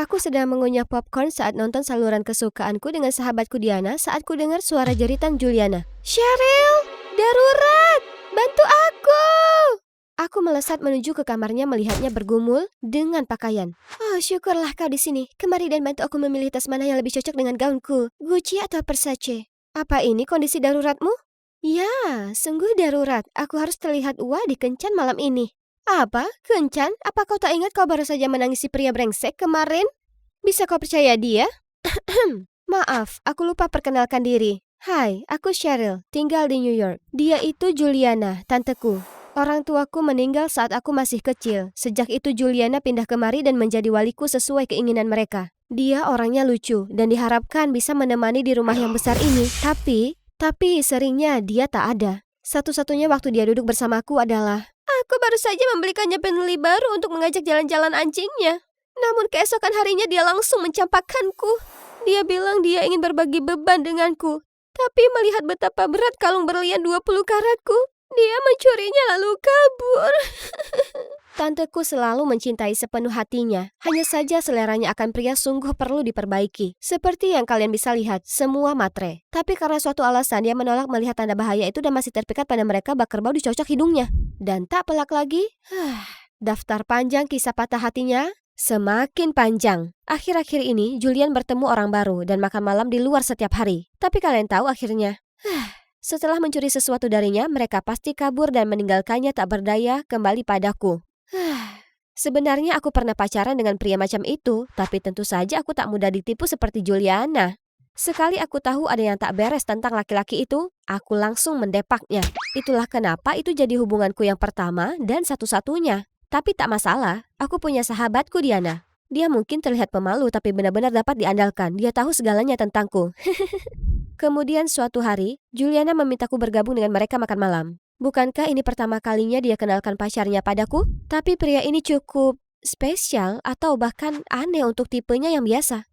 Aku sedang mengunyah popcorn saat nonton saluran kesukaanku dengan sahabatku Diana saat ku dengar suara jeritan Juliana. Cheryl, darurat! Bantu aku! Aku melesat menuju ke kamarnya melihatnya bergumul dengan pakaian. Oh, syukurlah kau di sini. Kemari dan bantu aku memilih tas mana yang lebih cocok dengan gaunku. Gucci atau Versace? Apa ini kondisi daruratmu? Ya, sungguh darurat. Aku harus terlihat wah di kencan malam ini. Apa? Kencan? Apa kau tak ingat kau baru saja menangisi pria brengsek kemarin? Bisa kau percaya dia? Maaf, aku lupa perkenalkan diri. Hai, aku Cheryl, tinggal di New York. Dia itu Juliana, tanteku. Orang tuaku meninggal saat aku masih kecil. Sejak itu Juliana pindah kemari dan menjadi waliku sesuai keinginan mereka. Dia orangnya lucu dan diharapkan bisa menemani di rumah yang besar ini. Tapi seringnya dia tak ada. Satu-satunya waktu dia duduk bersamaku adalah aku baru saja membelikannya peneli baru untuk mengajak jalan-jalan anjingnya. Namun keesokan harinya dia langsung mencampakkanku. Dia bilang dia ingin berbagi beban denganku. Tapi melihat betapa berat kalung berlian 20 karatku, dia mencurinya lalu kabur. Tanteku selalu mencintai sepenuh hatinya. Hanya saja seleranya akan pria sungguh perlu diperbaiki. Seperti yang kalian bisa lihat, semua matre. Tapi karena suatu alasan dia menolak melihat tanda bahaya itu dan masih terpikat pada mereka bak kerbau dicocok hidungnya. Dan tak pelak lagi, daftar panjang kisah patah hatinya semakin panjang. Akhir-akhir ini Julian bertemu orang baru dan makan malam di luar setiap hari. Tapi kalian tahu akhirnya, setelah mencuri sesuatu darinya, mereka pasti kabur dan meninggalkannya tak berdaya kembali padaku. Sebenarnya aku pernah pacaran dengan pria macam itu, tapi tentu saja aku tak mudah ditipu seperti Juliana. Sekali aku tahu ada yang tak beres tentang laki-laki itu, aku langsung mendepaknya. Itulah kenapa itu jadi hubunganku yang pertama dan satu-satunya. Tapi tak masalah, aku punya sahabatku Diana. Dia mungkin terlihat pemalu tapi benar-benar dapat diandalkan. Dia tahu segalanya tentangku. Kemudian suatu hari, Juliana memintaku bergabung dengan mereka makan malam. Bukankah ini pertama kalinya dia kenalkan pacarnya padaku? Tapi pria ini cukup spesial atau bahkan aneh untuk tipenya yang biasa.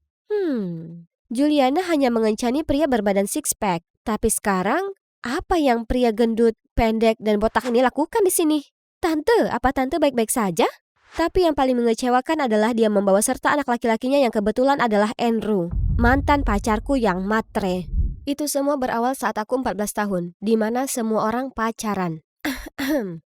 Juliana hanya mengencani pria berbadan six pack. Tapi sekarang, apa yang pria gendut, pendek, dan botak ini lakukan di sini? Tante, apa tante baik-baik saja? Tapi yang paling mengecewakan adalah dia membawa serta anak laki-lakinya yang kebetulan adalah Andrew, mantan pacarku yang matre. Itu semua berawal saat aku 14 tahun, di mana semua orang pacaran.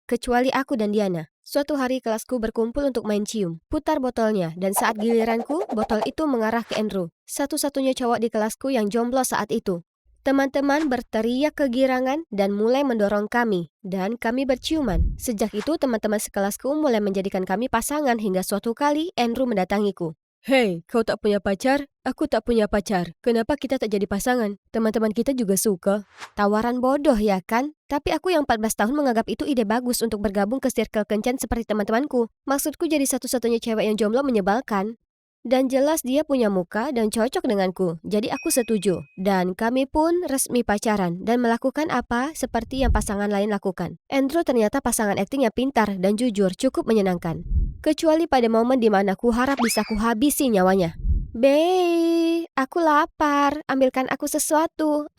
Kecuali aku dan Diana. Suatu hari kelasku berkumpul untuk main cium. Putar botolnya, dan saat giliranku, botol itu mengarah ke Andrew. Satu-satunya cowok di kelasku yang jomblo saat itu. Teman-teman berteriak kegirangan dan mulai mendorong kami. Dan kami berciuman. Sejak itu teman-teman sekelasku mulai menjadikan kami pasangan hingga suatu kali Andrew mendatangiku. Hei, kau tak punya pacar? Aku tak punya pacar. Kenapa kita tak jadi pasangan? Teman-teman kita juga suka. Tawaran bodoh ya kan? Tapi aku yang 14 tahun menganggap itu ide bagus untuk bergabung ke circle kencan seperti teman-temanku. Maksudku jadi satu-satunya cewek yang jomblo menyebalkan. Dan jelas dia punya muka dan cocok denganku. Jadi aku setuju. Dan kami pun resmi pacaran dan melakukan apa seperti yang pasangan lain lakukan. Andrew ternyata pasangan akting yang pintar dan jujur, cukup menyenangkan. Kecuali pada momen di mana ku harap bisa kuhabisi nyawanya. Bey, aku lapar. Ambilkan aku sesuatu.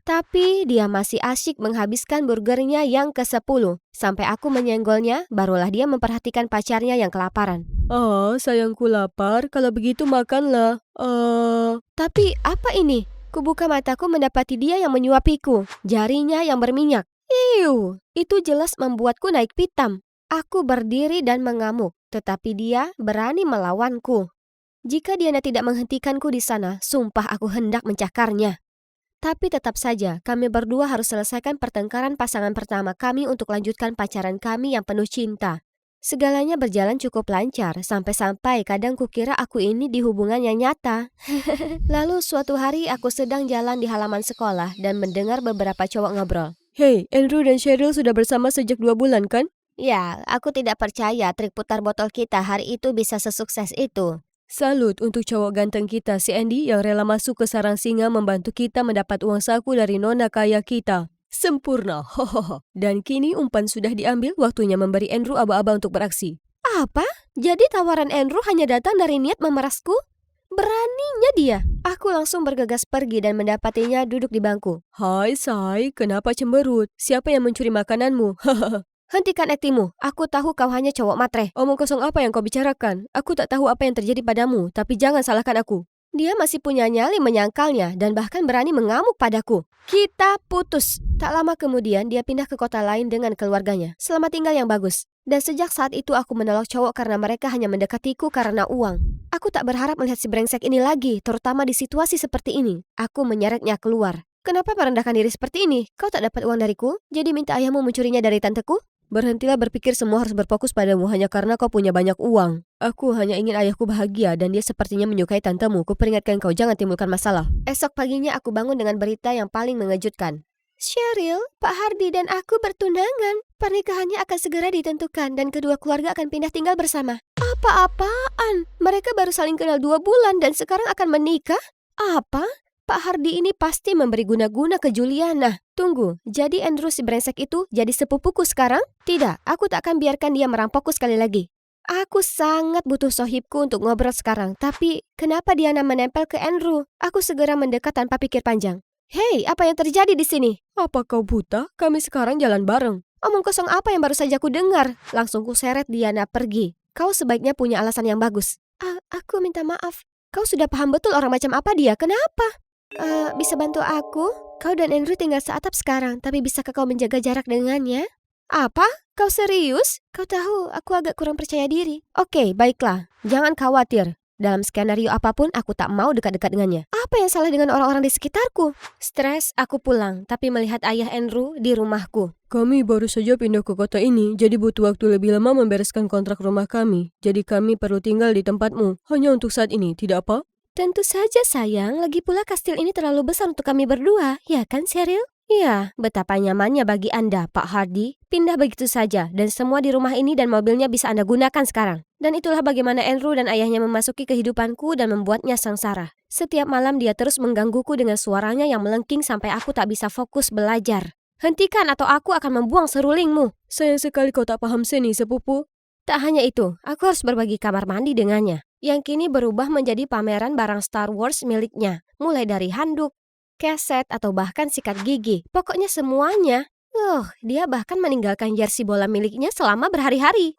Tapi dia masih asyik menghabiskan burgernya yang ke-10. Sampai aku menyenggolnya, barulah dia memperhatikan pacarnya yang kelaparan. Sayangku lapar. Kalau begitu makanlah. Tapi apa ini? Kubuka mataku mendapati dia yang menyuapiku. Jarinya yang berminyak. Itu jelas membuatku naik pitam. Aku berdiri dan mengamuk, tetapi dia berani melawanku. Jika Diana tidak menghentikanku di sana, sumpah aku hendak mencakarnya. Tapi tetap saja, kami berdua harus selesaikan pertengkaran pasangan pertama kami untuk lanjutkan pacaran kami yang penuh cinta. Segalanya berjalan cukup lancar, sampai-sampai kadang kukira aku ini di hubungan yang nyata. Lalu suatu hari aku sedang jalan di halaman sekolah dan mendengar beberapa cowok ngobrol. Hei, Andrew dan Cheryl sudah bersama sejak 2 bulan kan? Ya, aku tidak percaya trik putar botol kita hari itu bisa sesukses itu. Salut untuk cowok ganteng kita si Andy yang rela masuk ke sarang singa membantu kita mendapat uang saku dari nona kaya kita. Sempurna, hohoho. Dan kini umpan sudah diambil, waktunya memberi Andrew aba-aba untuk beraksi. Apa? Jadi tawaran Andrew hanya datang dari niat memerasku? Beraninya dia. Aku langsung bergegas pergi dan mendapatinya duduk di bangku. Hai Say, kenapa cemberut? Siapa yang mencuri makananmu? Hentikan aktingmu. Aku tahu kau hanya cowok matre. Omong kosong apa yang kau bicarakan? Aku tak tahu apa yang terjadi padamu, tapi jangan salahkan aku. Dia masih punya nyali menyangkalnya dan bahkan berani mengamuk padaku. Kita putus. Tak lama kemudian dia pindah ke kota lain dengan keluarganya. Selamat tinggal yang bagus. Dan sejak saat itu aku menolak cowok karena mereka hanya mendekatiku karena uang. Aku tak berharap melihat si brengsek ini lagi, terutama di situasi seperti ini. Aku menyeretnya keluar. Kenapa merendahkan diri seperti ini? Kau tak dapat uang dariku? Jadi minta ayahmu mencurinya dari tanteku? Berhentilah berpikir semua harus berfokus padamu hanya karena kau punya banyak uang. Aku hanya ingin ayahku bahagia dan dia sepertinya menyukai tantemu. Kuperingatkan kau jangan timbulkan masalah. Esok paginya aku bangun dengan berita yang paling mengejutkan. Cheryl, Pak Hardy dan aku bertunangan. Pernikahannya akan segera ditentukan dan kedua keluarga akan pindah tinggal bersama. Apa-apaan? Mereka baru saling kenal 2 bulan dan sekarang akan menikah? Apa? Pak Hardy ini pasti memberi guna-guna ke Juliana. Tunggu, jadi Andrew si brengsek itu jadi sepupuku sekarang? Tidak, aku tak akan biarkan dia merampokku sekali lagi. Aku sangat butuh sohibku untuk ngobrol sekarang, tapi kenapa Diana menempel ke Andrew? Aku segera mendekat tanpa pikir panjang. Hei, apa yang terjadi di sini? Apa kau buta? Kami sekarang jalan bareng. Omong kosong apa yang baru saja ku dengar? Langsung ku seret Diana pergi. Kau sebaiknya punya alasan yang bagus. Aku minta maaf. Kau sudah paham betul orang macam apa dia, kenapa? Bisa bantu aku? Kau dan Andrew tinggal seatap sekarang, tapi bisakah kau menjaga jarak dengannya? Apa? Kau serius? Kau tahu, aku agak kurang percaya diri. Oke, baiklah. Jangan khawatir. Dalam skenario apapun, aku tak mau dekat-dekat dengannya. Apa yang salah dengan orang-orang di sekitarku? Stres, aku pulang, tapi melihat ayah Andrew di rumahku. Kami baru saja pindah ke kota ini, jadi butuh waktu lebih lama membereskan kontrak rumah kami. Jadi kami perlu tinggal di tempatmu, hanya untuk saat ini, tidak apa? Tentu saja sayang, lagi pula kastil ini terlalu besar untuk kami berdua, ya kan Cheryl? Ya, betapa nyamannya bagi Anda, Pak Hardy. Pindah begitu saja, dan semua di rumah ini dan mobilnya bisa Anda gunakan sekarang. Dan itulah bagaimana Andrew dan ayahnya memasuki kehidupanku dan membuatnya sengsara. Setiap malam dia terus menggangguku dengan suaranya yang melengking sampai aku tak bisa fokus belajar. Hentikan atau aku akan membuang serulingmu. Sayang sekali kau tak paham seni, sepupu. Tak hanya itu, aku harus berbagi kamar mandi dengannya. Yang kini berubah menjadi pameran barang Star Wars miliknya. Mulai dari handuk, keset, atau bahkan sikat gigi. Pokoknya semuanya. Dia bahkan meninggalkan jersey bola miliknya selama berhari-hari.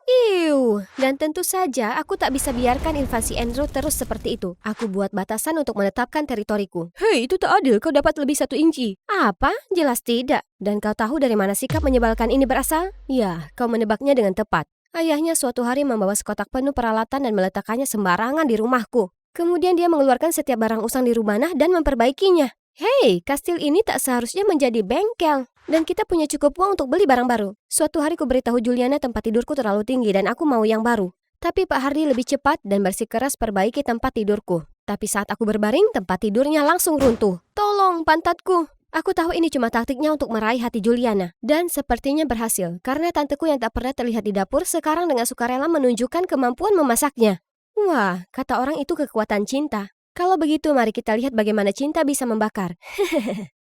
Dan tentu saja aku tak bisa biarkan invasi Andrew terus seperti itu. Aku buat batasan untuk menetapkan teritoriku. Hei, itu tak adil, kau dapat lebih 1 inci. Apa? Jelas tidak. Dan kau tahu dari mana sikap menyebalkan ini berasal? Ya, kau menebaknya dengan tepat. Ayahnya suatu hari membawa sekotak penuh peralatan dan meletakkannya sembarangan di rumahku. Kemudian dia mengeluarkan setiap barang usang di rumah dan memperbaikinya. Hei, kastil ini tak seharusnya menjadi bengkel. Dan kita punya cukup uang untuk beli barang baru. Suatu hari ku beritahu Juliana tempat tidurku terlalu tinggi dan aku mau yang baru. Tapi Pak Hardy lebih cepat dan bersikeras perbaiki tempat tidurku. Tapi saat aku berbaring, tempat tidurnya langsung runtuh. Tolong, pantatku. Aku tahu ini cuma taktiknya untuk meraih hati Juliana. Dan sepertinya berhasil, karena tanteku yang tak pernah terlihat di dapur sekarang dengan sukarela menunjukkan kemampuan memasaknya. Wah, kata orang itu kekuatan cinta. Kalau begitu, mari kita lihat bagaimana cinta bisa membakar.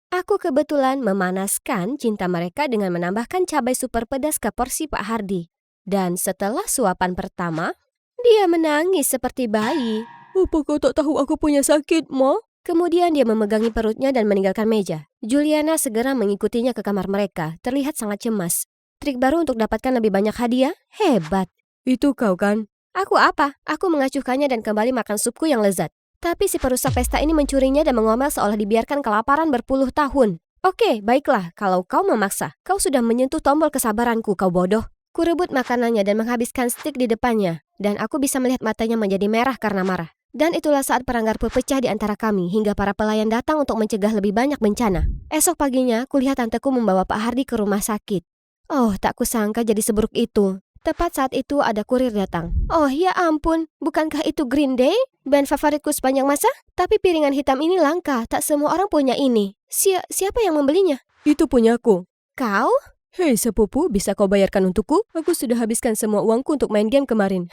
Aku kebetulan memanaskan cinta mereka dengan menambahkan cabai super pedas ke porsi Pak Hardy. Dan setelah suapan pertama, dia menangis seperti bayi. Apa kau tak tahu aku punya sakit, Ma? Kemudian dia memegangi perutnya dan meninggalkan meja. Juliana segera mengikutinya ke kamar mereka, terlihat sangat cemas. Trik baru untuk dapatkan lebih banyak hadiah? Hebat. Itu kau kan? Aku apa? Aku mengacuhkannya dan kembali makan supku yang lezat. Tapi si perusak pesta ini mencurinya dan mengomel seolah dibiarkan kelaparan berpuluh tahun. Oke, baiklah, kalau kau memaksa. Kau sudah menyentuh tombol kesabaranku, kau bodoh. Kurebut makanannya dan menghabiskan stik di depannya. Dan aku bisa melihat matanya menjadi merah karena marah. Dan itulah saat peranggar pecah di antara kami hingga para pelayan datang untuk mencegah lebih banyak bencana. Esok paginya, kulihat tanteku membawa Pak Hardy ke rumah sakit. Oh, tak kusangka jadi seburuk itu. Tepat saat itu ada kurir datang. Oh ya ampun, bukankah itu Green Day? Band favoritku sepanjang masa? Tapi piringan hitam ini langka, tak semua orang punya ini. Siapa yang membelinya? Itu punyaku. Kau? Hei sepupu, bisa kau bayarkan untukku? Aku sudah habiskan semua uangku untuk main game kemarin.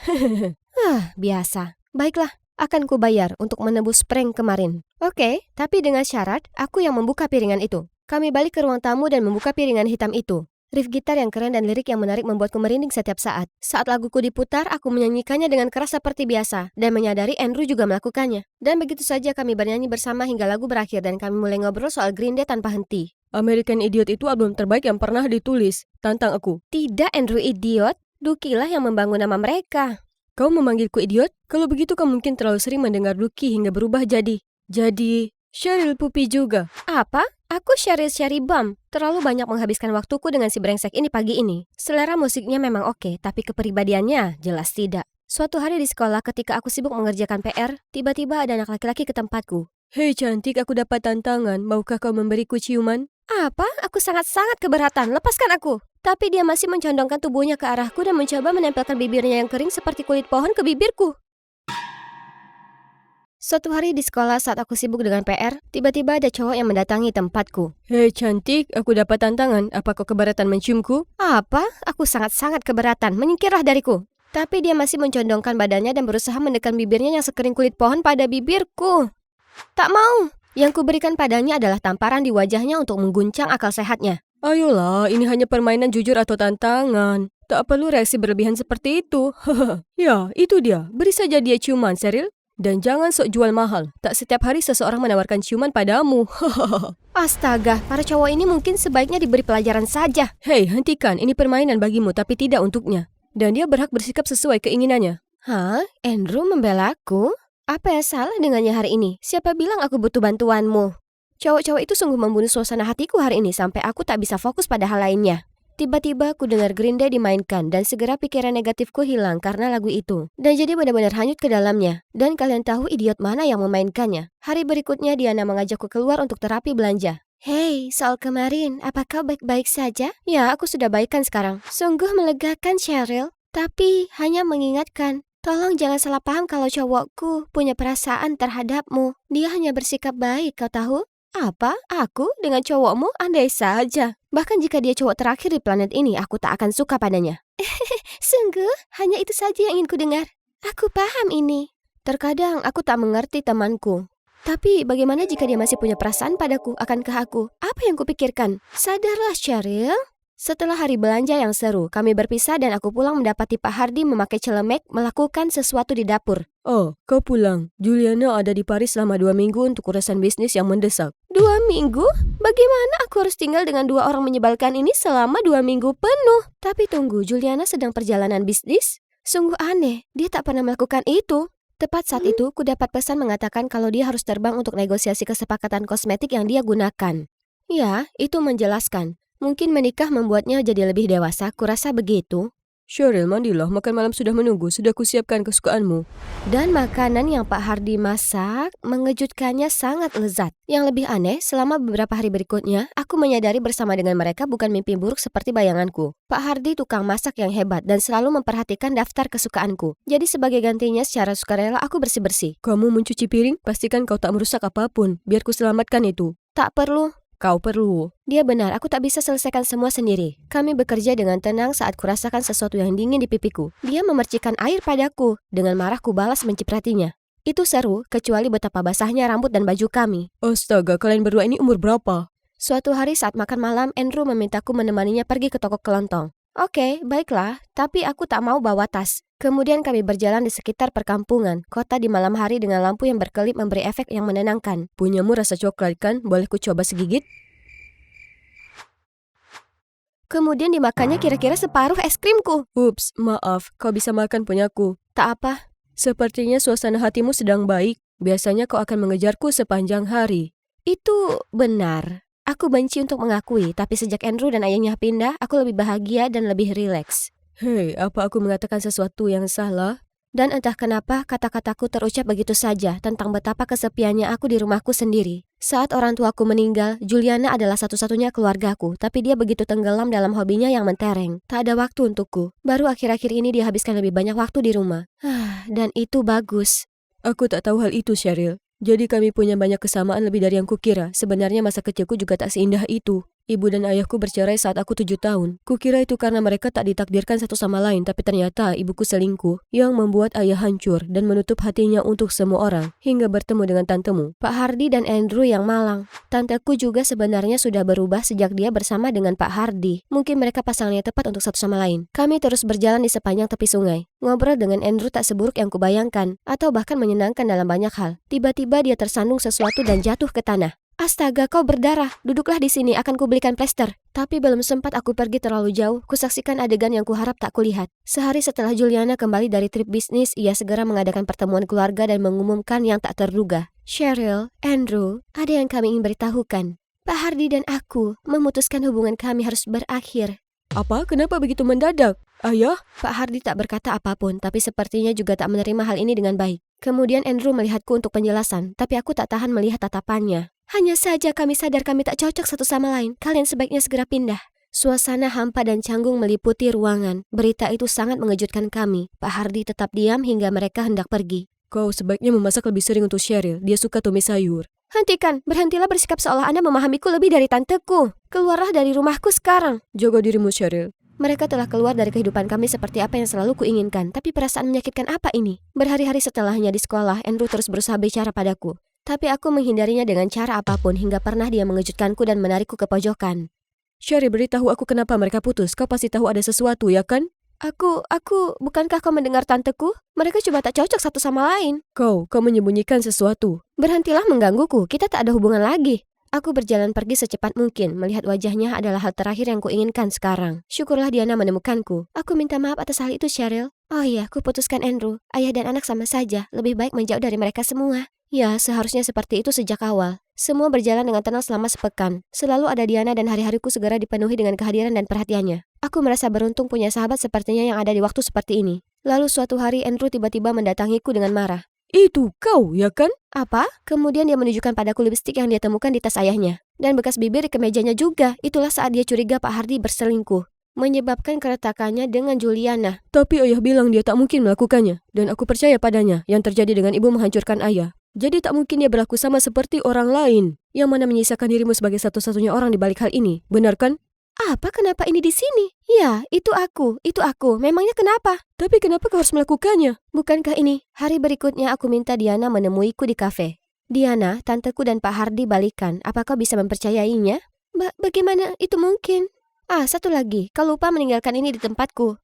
Biasa. Baiklah. Akan kubayar untuk menebus prank kemarin. Oke, tapi dengan syarat aku yang membuka piringan itu. Kami balik ke ruang tamu dan membuka piringan hitam itu. Riff gitar yang keren dan lirik yang menarik membuatku merinding setiap saat. Saat laguku diputar, aku menyanyikannya dengan keras seperti biasa dan menyadari Andrew juga melakukannya. Dan begitu saja kami bernyanyi bersama hingga lagu berakhir dan kami mulai ngobrol soal Green Day tanpa henti. American Idiot itu album terbaik yang pernah ditulis. Tantang aku. Tidak, Andrew Idiot. Duki lah yang membangun nama mereka. Kau memanggilku idiot? Kalau begitu kau mungkin terlalu sering mendengar Duki hingga berubah jadi Cheryl Pupi juga. Apa? Aku Cheryl Bum. Terlalu banyak menghabiskan waktuku dengan si brengsek ini pagi ini. Selera musiknya memang oke, tapi kepribadiannya jelas tidak. Suatu hari di sekolah ketika aku sibuk mengerjakan PR, tiba-tiba ada anak laki-laki ke tempatku. Hei cantik, aku dapat tantangan. Maukah kau memberiku ciuman? Apa? Aku sangat-sangat keberatan. Lepaskan aku. Tapi dia masih mencondongkan tubuhnya ke arahku dan mencoba menempelkan bibirnya yang kering seperti kulit pohon ke bibirku. Suatu hari di sekolah saat aku sibuk dengan PR, tiba-tiba ada cowok yang mendatangi tempatku. Hei cantik, aku dapat tantangan. Apa kau keberatan menciumku? Apa? Aku sangat-sangat keberatan. Menyingkirlah dariku. Tapi dia masih mencondongkan badannya dan berusaha mendekat bibirnya yang sekering kulit pohon pada bibirku. Tak mau. Yang kuberikan padanya adalah tamparan di wajahnya untuk mengguncang akal sehatnya. Ayolah, ini hanya permainan jujur atau tantangan. Tak perlu reaksi berlebihan seperti itu. Ya, itu dia. Beri saja dia ciuman, Cheryl. Dan jangan sok jual mahal. Tak setiap hari seseorang menawarkan ciuman padamu. Astaga, para cowok ini mungkin sebaiknya diberi pelajaran saja. Hei, hentikan. Ini permainan bagimu, tapi tidak untuknya. Dan dia berhak bersikap sesuai keinginannya. Hah? Andrew membelaku? Apa yang salah dengannya hari ini? Siapa bilang aku butuh bantuanmu? Cowok-cowok itu sungguh membunuh suasana hatiku hari ini sampai aku tak bisa fokus pada hal lainnya. Tiba-tiba aku dengar Green Day dimainkan dan segera pikiran negatifku hilang karena lagu itu. Dan jadi benar-benar hanyut ke dalamnya. Dan kalian tahu idiot mana yang memainkannya? Hari berikutnya Diana mengajakku keluar untuk terapi belanja. Hei, soal kemarin, apa kau baik-baik saja? Ya, aku sudah baikkan sekarang. Sungguh melegakan, Cheryl. Tapi hanya mengingatkan. Tolong jangan salah paham kalau cowokku punya perasaan terhadapmu. Dia hanya bersikap baik, kau tahu? Apa? Aku dengan cowokmu? Andai saja. Bahkan jika dia cowok terakhir di planet ini, aku tak akan suka padanya. Sungguh? Hanya itu saja yang ingin ku dengar. Aku paham ini. Terkadang aku tak mengerti temanku. Tapi bagaimana jika dia masih punya perasaan padaku? Akankah aku? Apa yang kupikirkan? Sadarlah, Cheryl. Setelah hari belanja yang seru, kami berpisah dan aku pulang mendapati Pak Hardy memakai celemek melakukan sesuatu di dapur. Oh, kau pulang. Juliana ada di Paris selama 2 minggu untuk urusan bisnis yang mendesak. 2 minggu? Bagaimana aku harus tinggal dengan 2 orang menyebalkan ini selama 2 minggu penuh? Tapi tunggu, Juliana sedang perjalanan bisnis? Sungguh aneh, dia tak pernah melakukan itu. Tepat saat itu, ku dapat pesan mengatakan kalau dia harus terbang untuk negosiasi kesepakatan kosmetik yang dia gunakan. Ya, itu menjelaskan. Mungkin menikah membuatnya jadi lebih dewasa, kurasa begitu. Cheryl, mandilah, makan malam sudah menunggu, sudah kusiapkan kesukaanmu. Dan makanan yang Pak Hardy masak mengejutkannya sangat lezat. Yang lebih aneh, selama beberapa hari berikutnya, aku menyadari bersama dengan mereka bukan mimpi buruk seperti bayanganku. Pak Hardy tukang masak yang hebat dan selalu memperhatikan daftar kesukaanku. Jadi sebagai gantinya secara sukarela aku bersih-bersih. Kamu mencuci piring? Pastikan kau tak merusak apapun, biar ku selamatkan itu. Tak perlu. Kau perlu. Dia benar, aku tak bisa selesaikan semua sendiri. Kami bekerja dengan tenang saat kurasakan sesuatu yang dingin di pipiku. Dia memercikkan air padaku. Dengan marah ku balas mencipratinya. Itu seru, kecuali betapa basahnya rambut dan baju kami. Astaga, kalian berdua ini umur berapa? Suatu hari saat makan malam, Andrew memintaku menemaninya pergi ke toko kelontong. Oke, baiklah, tapi aku tak mau bawa tas. Kemudian kami berjalan di sekitar perkampungan, kota di malam hari dengan lampu yang berkelip memberi efek yang menenangkan. Punyamu rasa coklat kan? Boleh ku coba segigit? Kemudian dimakannya kira-kira separuh es krimku. Ups, maaf, kau bisa makan punyaku. Tak apa. Sepertinya suasana hatimu sedang baik. Biasanya kau akan mengejarku sepanjang hari. Itu benar. Aku benci untuk mengakui, tapi sejak Andrew dan ayahnya pindah, aku lebih bahagia dan lebih rileks. Hei, apa aku mengatakan sesuatu yang salah? Dan entah kenapa kata-kataku terucap begitu saja tentang betapa kesepiannya aku di rumahku sendiri. Saat orang tuaku meninggal, Juliana adalah satu-satunya keluargaku, tapi dia begitu tenggelam dalam hobinya yang mentereng. Tak ada waktu untukku. Baru akhir-akhir ini dia habiskan lebih banyak waktu di rumah. Dan itu bagus. Aku tak tahu hal itu, Cheryl. Jadi kami punya banyak kesamaan lebih dari yang kukira. Sebenarnya masa kecilku juga tak seindah itu. Ibu dan ayahku bercerai saat aku 7 tahun. Kukira itu karena mereka tak ditakdirkan satu sama lain, tapi ternyata ibuku selingkuh, yang membuat ayah hancur dan menutup hatinya untuk semua orang, hingga bertemu dengan tantemu, Pak Hardy dan Andrew yang malang. Tanteku juga sebenarnya sudah berubah sejak dia bersama dengan Pak Hardy. Mungkin mereka pasangannya tepat untuk satu sama lain. Kami terus berjalan di sepanjang tepi sungai. Ngobrol dengan Andrew tak seburuk yang kubayangkan, atau bahkan menyenangkan dalam banyak hal. Tiba-tiba dia tersandung sesuatu dan jatuh ke tanah. Astaga, kau berdarah. Duduklah di sini, akan kubelikan plester. Tapi belum sempat aku pergi terlalu jauh, kusaksikan adegan yang kuharap tak kulihat. Sehari setelah Juliana kembali dari trip bisnis, ia segera mengadakan pertemuan keluarga dan mengumumkan yang tak terduga. Cheryl, Andrew, ada yang kami ingin beritahukan. Pak Hardy dan aku memutuskan hubungan kami harus berakhir. Apa? Kenapa begitu mendadak? Ayah? Pak Hardy tak berkata apapun, tapi sepertinya juga tak menerima hal ini dengan baik. Kemudian Andrew melihatku untuk penjelasan, tapi aku tak tahan melihat tatapannya. Hanya saja kami sadar kami tak cocok satu sama lain. Kalian sebaiknya segera pindah. Suasana hampa dan canggung meliputi ruangan. Berita itu sangat mengejutkan kami. Pak Hardy tetap diam hingga mereka hendak pergi. Kau sebaiknya memasak lebih sering untuk Cheryl. Dia suka tumis sayur. Hentikan, berhentilah bersikap seolah Anda memahamiku lebih dari tanteku. Keluarlah dari rumahku sekarang. Jaga dirimu, Cheryl. Mereka telah keluar dari kehidupan kami seperti apa yang selalu kuinginkan. Tapi perasaan menyakitkan apa ini? Berhari-hari setelahnya di sekolah, Andrew terus berusaha bicara padaku. Tapi aku menghindarinya dengan cara apapun hingga pernah dia mengejutkanku dan menarikku ke pojokan. Cheryl, beritahu aku kenapa mereka putus. Kau pasti tahu ada sesuatu, ya kan? Bukankah kau mendengar tanteku? Mereka cuma tak cocok satu sama lain. Kau menyembunyikan sesuatu. Berhentilah menggangguku, kita tak ada hubungan lagi. Aku berjalan pergi secepat mungkin, melihat wajahnya adalah hal terakhir yang kuinginkan sekarang. Syukurlah Diana menemukanku. Aku minta maaf atas hal itu, Cheryl. Oh iya, kuputuskan Andrew. Ayah dan anak sama saja, lebih baik menjauh dari mereka semua. Ya, seharusnya seperti itu sejak awal. Semua berjalan dengan tenang selama sepekan. Selalu ada Diana dan hari-hariku segera dipenuhi dengan kehadiran dan perhatiannya. Aku merasa beruntung punya sahabat sepertinya yang ada di waktu seperti ini. Lalu suatu hari Andrew tiba-tiba mendatangiku dengan marah. Itu kau, ya kan? Apa? Kemudian dia menunjukkan padaku lipstik yang dia temukan di tas ayahnya. Dan bekas bibir di kemejanya juga. Itulah saat dia curiga Pak Hardy berselingkuh. Menyebabkan keretakannya dengan Juliana. Tapi ayah bilang dia tak mungkin melakukannya. Dan aku percaya padanya. Yang terjadi dengan ibu menghancurkan ayah. Jadi tak mungkin dia berlaku sama seperti orang lain. Yang mana menyisakan dirimu sebagai satu-satunya orang di balik hal ini. Benar kan? Apa? Kenapa ini di sini? Ya, itu aku. Memangnya kenapa? Tapi kenapa kau harus melakukannya? Bukankah ini? Hari berikutnya aku minta Diana menemuiku di kafe. Diana, tanteku dan Pak Hardy balikan. Apa kau bisa mempercayainya? Bagaimana itu mungkin? Satu lagi. Kau lupa meninggalkan ini di tempatku.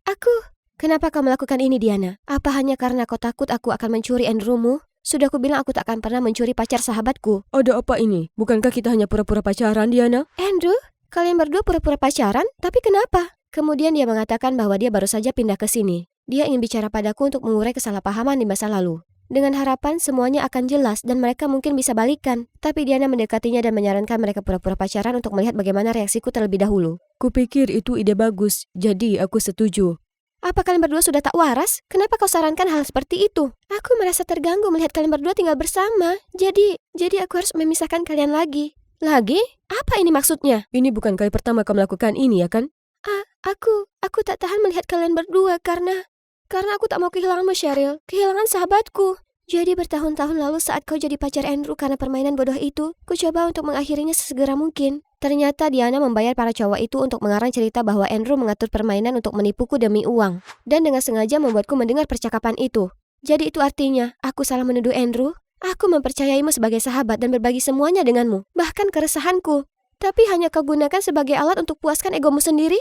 Aku. Kenapa kau melakukan ini, Diana? Apa hanya karena kau takut aku akan mencuri Andrewmu? Sudah aku bilang aku tak akan pernah mencuri pacar sahabatku. Ada apa ini? Bukankah kita hanya pura-pura pacaran, Diana? Andrew? Kalian berdua pura-pura pacaran? Tapi kenapa? Kemudian dia mengatakan bahwa dia baru saja pindah ke sini. Dia ingin bicara padaku untuk mengurai kesalahpahaman di masa lalu. Dengan harapan semuanya akan jelas dan mereka mungkin bisa balikan. Tapi Diana mendekatinya dan menyarankan mereka pura-pura pacaran untuk melihat bagaimana reaksiku terlebih dahulu. Kupikir itu ide bagus, jadi aku setuju. Apa kalian berdua sudah tak waras? Kenapa kau sarankan hal seperti itu? Aku merasa terganggu melihat kalian berdua tinggal bersama. Jadi aku harus memisahkan kalian lagi. Lagi? Apa ini maksudnya? Ini bukan kali pertama kau melakukan ini, ya kan? Aku tak tahan melihat kalian berdua karena aku tak mau kehilanganmu, Cheryl. Kehilangan sahabatku. Jadi bertahun-tahun lalu saat kau jadi pacar Andrew karena permainan bodoh itu, ku coba untuk mengakhirinya sesegera mungkin. Ternyata Diana membayar para cowok itu untuk mengarang cerita bahwa Andrew mengatur permainan untuk menipuku demi uang. Dan dengan sengaja membuatku mendengar percakapan itu. Jadi itu artinya, aku salah menuduh Andrew? Aku mempercayaimu sebagai sahabat dan berbagi semuanya denganmu. Bahkan keresahanku. Tapi hanya kau gunakan sebagai alat untuk puaskan egomu sendiri?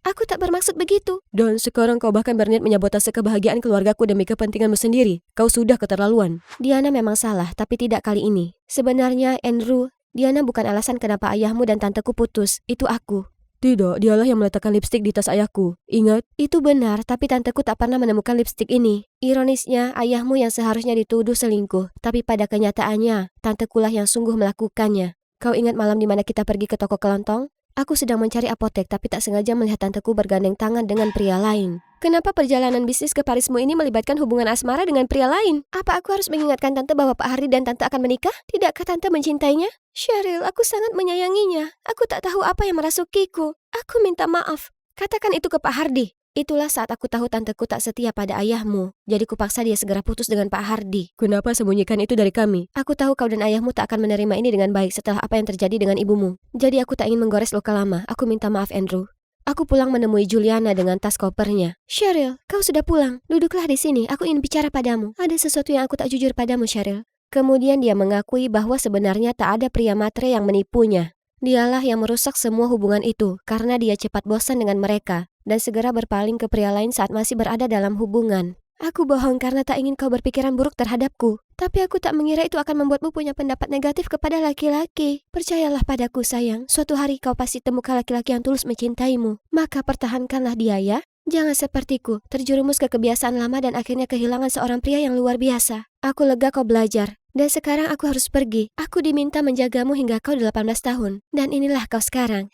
Aku tak bermaksud begitu. Dan sekarang kau bahkan berniat menyabotase kebahagiaan keluargaku demi kepentinganmu sendiri. Kau sudah keterlaluan. Diana memang salah, tapi tidak kali ini. Sebenarnya, Andrew, Diana bukan alasan kenapa ayahmu dan tanteku putus. Itu aku. Tidak, dialah yang meletakkan lipstik di tas ayahku. Ingat? Itu benar, tapi tanteku tak pernah menemukan lipstik ini. Ironisnya, ayahmu yang seharusnya dituduh selingkuh. Tapi pada kenyataannya, tantekulah yang sungguh melakukannya. Kau ingat malam di mana kita pergi ke toko kelontong? Aku sedang mencari apotek tapi tak sengaja melihat tanteku bergandeng tangan dengan pria lain. Kenapa perjalanan bisnis ke Parismu ini melibatkan hubungan asmara dengan pria lain? Apa aku harus mengingatkan tante bahwa Pak Hardy dan tante akan menikah? Tidakkah tante mencintainya? Cheryl, aku sangat menyayanginya. Aku tak tahu apa yang merasukiku. Aku minta maaf. Katakan itu ke Pak Hardy. Itulah saat aku tahu tanteku tak setia pada ayahmu. Jadi kupaksa dia segera putus dengan Pak Hardy. Kenapa sembunyikan itu dari kami? Aku tahu kau dan ayahmu tak akan menerima ini dengan baik setelah apa yang terjadi dengan ibumu. Jadi aku tak ingin menggores luka lama. Aku minta maaf, Andrew. Aku pulang menemui Juliana dengan tas kopernya. Cheryl, kau sudah pulang. Duduklah di sini. Aku ingin bicara padamu. Ada sesuatu yang aku tak jujur padamu, Cheryl. Kemudian dia mengakui bahwa sebenarnya tak ada pria matre yang menipunya. Dialah yang merusak semua hubungan itu karena dia cepat bosan dengan mereka dan segera berpaling ke pria lain saat masih berada dalam hubungan. Aku bohong karena tak ingin kau berpikiran buruk terhadapku. Tapi aku tak mengira itu akan membuatmu punya pendapat negatif kepada laki-laki. Percayalah padaku sayang, suatu hari kau pasti temukan laki-laki yang tulus mencintaimu. Maka pertahankanlah dia ya. Jangan sepertiku, terjerumus ke kebiasaan lama dan akhirnya kehilangan seorang pria yang luar biasa. Aku lega kau belajar. Dan sekarang aku harus pergi. Aku diminta menjagamu hingga kau 18 tahun. Dan inilah kau sekarang.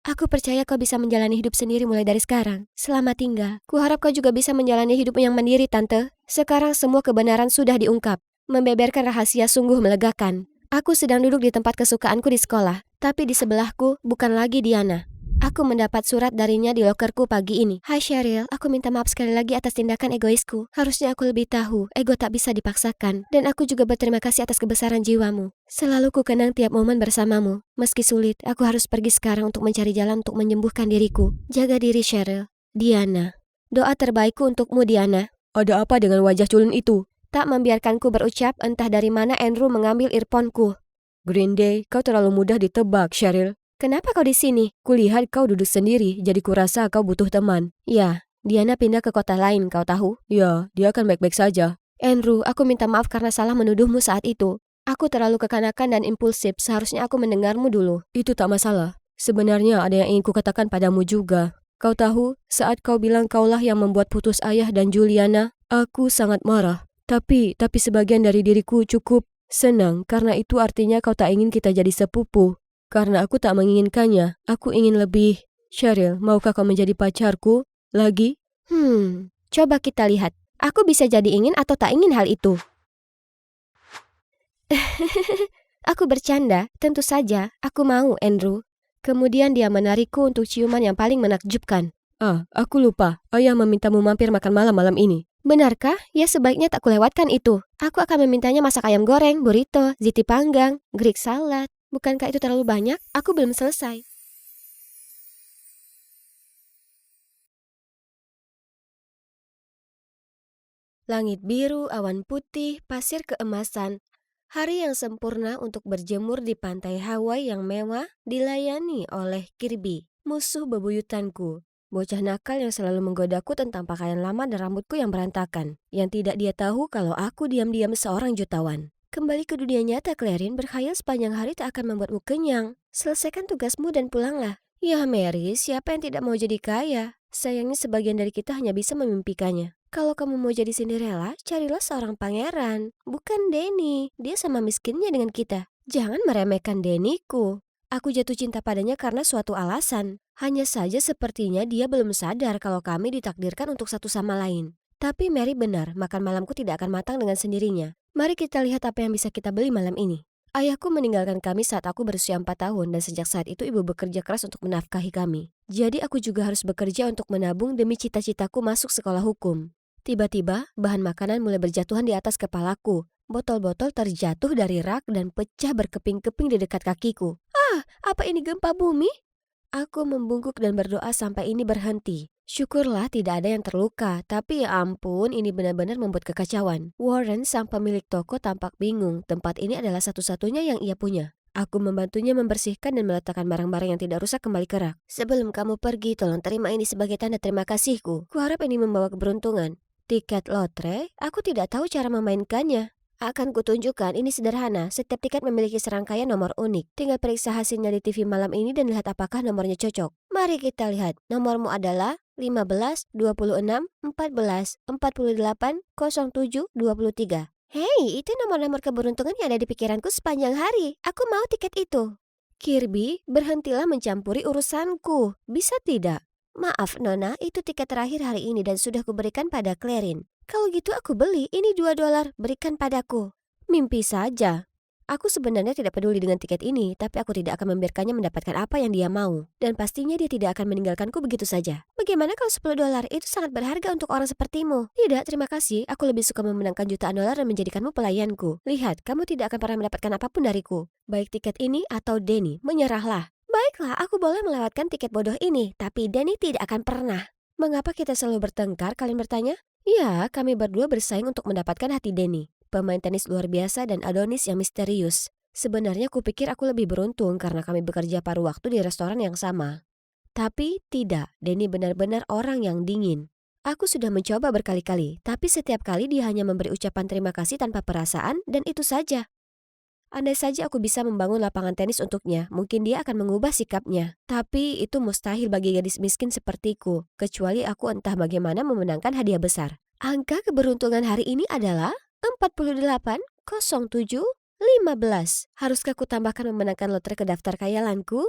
Aku percaya kau bisa menjalani hidup sendiri mulai dari sekarang. Selamat tinggal. Kuharap kau juga bisa menjalani hidupmu yang mandiri, Tante. Sekarang semua kebenaran sudah diungkap. Membeberkan rahasia sungguh melegakan. Aku sedang duduk di tempat kesukaanku di sekolah. Tapi di sebelahku bukan lagi Diana. Aku mendapat surat darinya di lokerku pagi ini. Hai Cheryl, aku minta maaf sekali lagi atas tindakan egoisku. Harusnya aku lebih tahu, ego tak bisa dipaksakan. Dan aku juga berterima kasih atas kebesaran jiwamu. Selalu ku kenang tiap momen bersamamu. Meski sulit, aku harus pergi sekarang untuk mencari jalan untuk menyembuhkan diriku. Jaga diri Cheryl. Diana. Doa terbaikku untukmu Diana. Ada apa dengan wajah culun itu? Tak membiarkanku berucap, entah dari mana Andrew mengambil earphone-ku. Green Day, kau terlalu mudah ditebak, Cheryl. Kenapa kau di sini? Kulihat kau duduk sendiri, jadi kurasa kau butuh teman. Ya, Diana pindah ke kota lain, kau tahu? Ya, dia akan baik-baik saja. Andrew, aku minta maaf karena salah menuduhmu saat itu. Aku terlalu kekanakan dan impulsif, seharusnya aku mendengarmu dulu. Itu tak masalah. Sebenarnya ada yang ingin kukatakan padamu juga. Kau tahu, saat kau bilang kaulah yang membuat putus ayah dan Juliana, aku sangat marah. Tapi sebagian dari diriku cukup senang karena itu artinya kau tak ingin kita jadi sepupu. Karena aku tak menginginkannya, aku ingin lebih. Cheryl, maukah kau menjadi pacarku lagi? Coba kita lihat. Aku bisa jadi ingin atau tak ingin hal itu. Aku bercanda, tentu saja. Aku mau, Andrew. Kemudian dia menarikku untuk ciuman yang paling menakjubkan. Aku lupa. Ayah memintamu mampir makan malam malam ini. Benarkah? Ya sebaiknya tak kulewatkan itu. Aku akan memintanya masak ayam goreng, burrito, ziti panggang, Greek salad. Bukankah itu terlalu banyak? Aku belum selesai. Langit biru, awan putih, pasir keemasan. Hari yang sempurna untuk berjemur di pantai Hawaii yang mewah dilayani oleh Kirby, musuh bebuyutanku. Bocah nakal yang selalu menggodaku tentang pakaian lama dan rambutku yang berantakan. Yang tidak dia tahu kalau aku diam-diam seorang jutawan. Kembali ke dunia nyata, Clarin. Berkhayal sepanjang hari tak akan membuatmu kenyang. Selesaikan tugasmu dan pulanglah. Ya Mary, siapa yang tidak mau jadi kaya? Sayangnya sebagian dari kita hanya bisa memimpikannya. Kalau kamu mau jadi Cinderella, carilah seorang pangeran. Bukan Danny, dia sama miskinnya dengan kita. Jangan meremehkan Danny-ku. Aku jatuh cinta padanya karena suatu alasan. Hanya saja sepertinya dia belum sadar kalau kami ditakdirkan untuk satu sama lain. Tapi Mary benar, makan malamku tidak akan matang dengan sendirinya. Mari kita lihat apa yang bisa kita beli malam ini. Ayahku meninggalkan kami saat aku berusia 4 tahun dan sejak saat itu ibu bekerja keras untuk menafkahi kami. Jadi aku juga harus bekerja untuk menabung demi cita-citaku masuk sekolah hukum. Tiba-tiba, bahan makanan mulai berjatuhan di atas kepalaku. Botol-botol terjatuh dari rak dan pecah berkeping-keping di dekat kakiku. Apa ini gempa bumi? Aku membungkuk dan berdoa sampai ini berhenti. Syukurlah tidak ada yang terluka, tapi ya ampun, ini benar-benar membuat kekacauan. Warren, sang pemilik toko, tampak bingung. Tempat ini adalah satu-satunya yang ia punya. Aku membantunya membersihkan dan meletakkan barang-barang yang tidak rusak kembali ke rak. Sebelum kamu pergi, tolong terima ini sebagai tanda terima kasihku. Kuharap ini membawa keberuntungan. Tiket lotre, aku tidak tahu cara memainkannya. Akan kutunjukkan, ini sederhana. Setiap tiket memiliki serangkaian nomor unik. Tinggal periksa hasilnya di TV malam ini dan lihat apakah nomornya cocok. Mari kita lihat. Nomormu adalah 15, 26, 14, 48, 07, 23. Hei, itu nomor-nomor keberuntungan yang ada di pikiranku sepanjang hari. Aku mau tiket itu. Kirby, berhentilah mencampuri urusanku. Bisa tidak? Maaf Nona, itu tiket terakhir hari ini dan sudah kuberikan pada Clarin. Kalau gitu aku beli, ini $2, berikan padaku. Mimpi saja. Aku sebenarnya tidak peduli dengan tiket ini, tapi aku tidak akan membiarkannya mendapatkan apa yang dia mau. Dan pastinya dia tidak akan meninggalkanku begitu saja. Bagaimana kalau $10? Itu sangat berharga untuk orang sepertimu. Tidak, terima kasih. Aku lebih suka memenangkan jutaan dolar dan menjadikanmu pelayanku. Lihat, kamu tidak akan pernah mendapatkan apapun dariku. Baik tiket ini atau Danny, menyerahlah. Baiklah, aku boleh melewatkan tiket bodoh ini, tapi Danny tidak akan pernah. Mengapa kita selalu bertengkar, kalian bertanya? Ya, kami berdua bersaing untuk mendapatkan hati Danny. Pemain tenis luar biasa dan Adonis yang misterius. Sebenarnya kupikir aku lebih beruntung karena kami bekerja paruh waktu di restoran yang sama. Tapi tidak, Danny benar-benar orang yang dingin. Aku sudah mencoba berkali-kali, tapi setiap kali dia hanya memberi ucapan terima kasih tanpa perasaan dan itu saja. Andai saja aku bisa membangun lapangan tenis untuknya, mungkin dia akan mengubah sikapnya. Tapi itu mustahil bagi gadis miskin sepertiku, kecuali aku entah bagaimana memenangkan hadiah besar. Angka keberuntungan hari ini adalah 48, 07, 15. Haruskah aku tambahkan memenangkan lotre ke daftar khayalanku?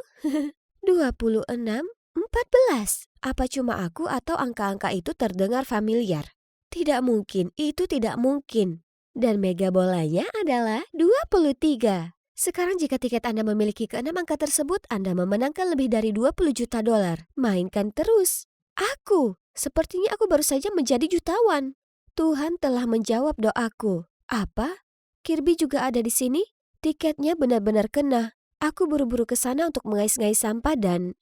26, 14. Apa cuma aku atau angka-angka itu terdengar familiar? Tidak mungkin, itu tidak mungkin. Dan mega bolanya adalah 23. Sekarang jika tiket Anda memiliki keenam angka tersebut, Anda memenangkan lebih dari 20 juta dolar. Mainkan terus. Aku, sepertinya aku baru saja menjadi jutawan. Tuhan telah menjawab doaku. Apa? Kirby juga ada di sini? Tiketnya benar-benar kena. Aku buru-buru ke sana untuk mengais-ngais sampah dan...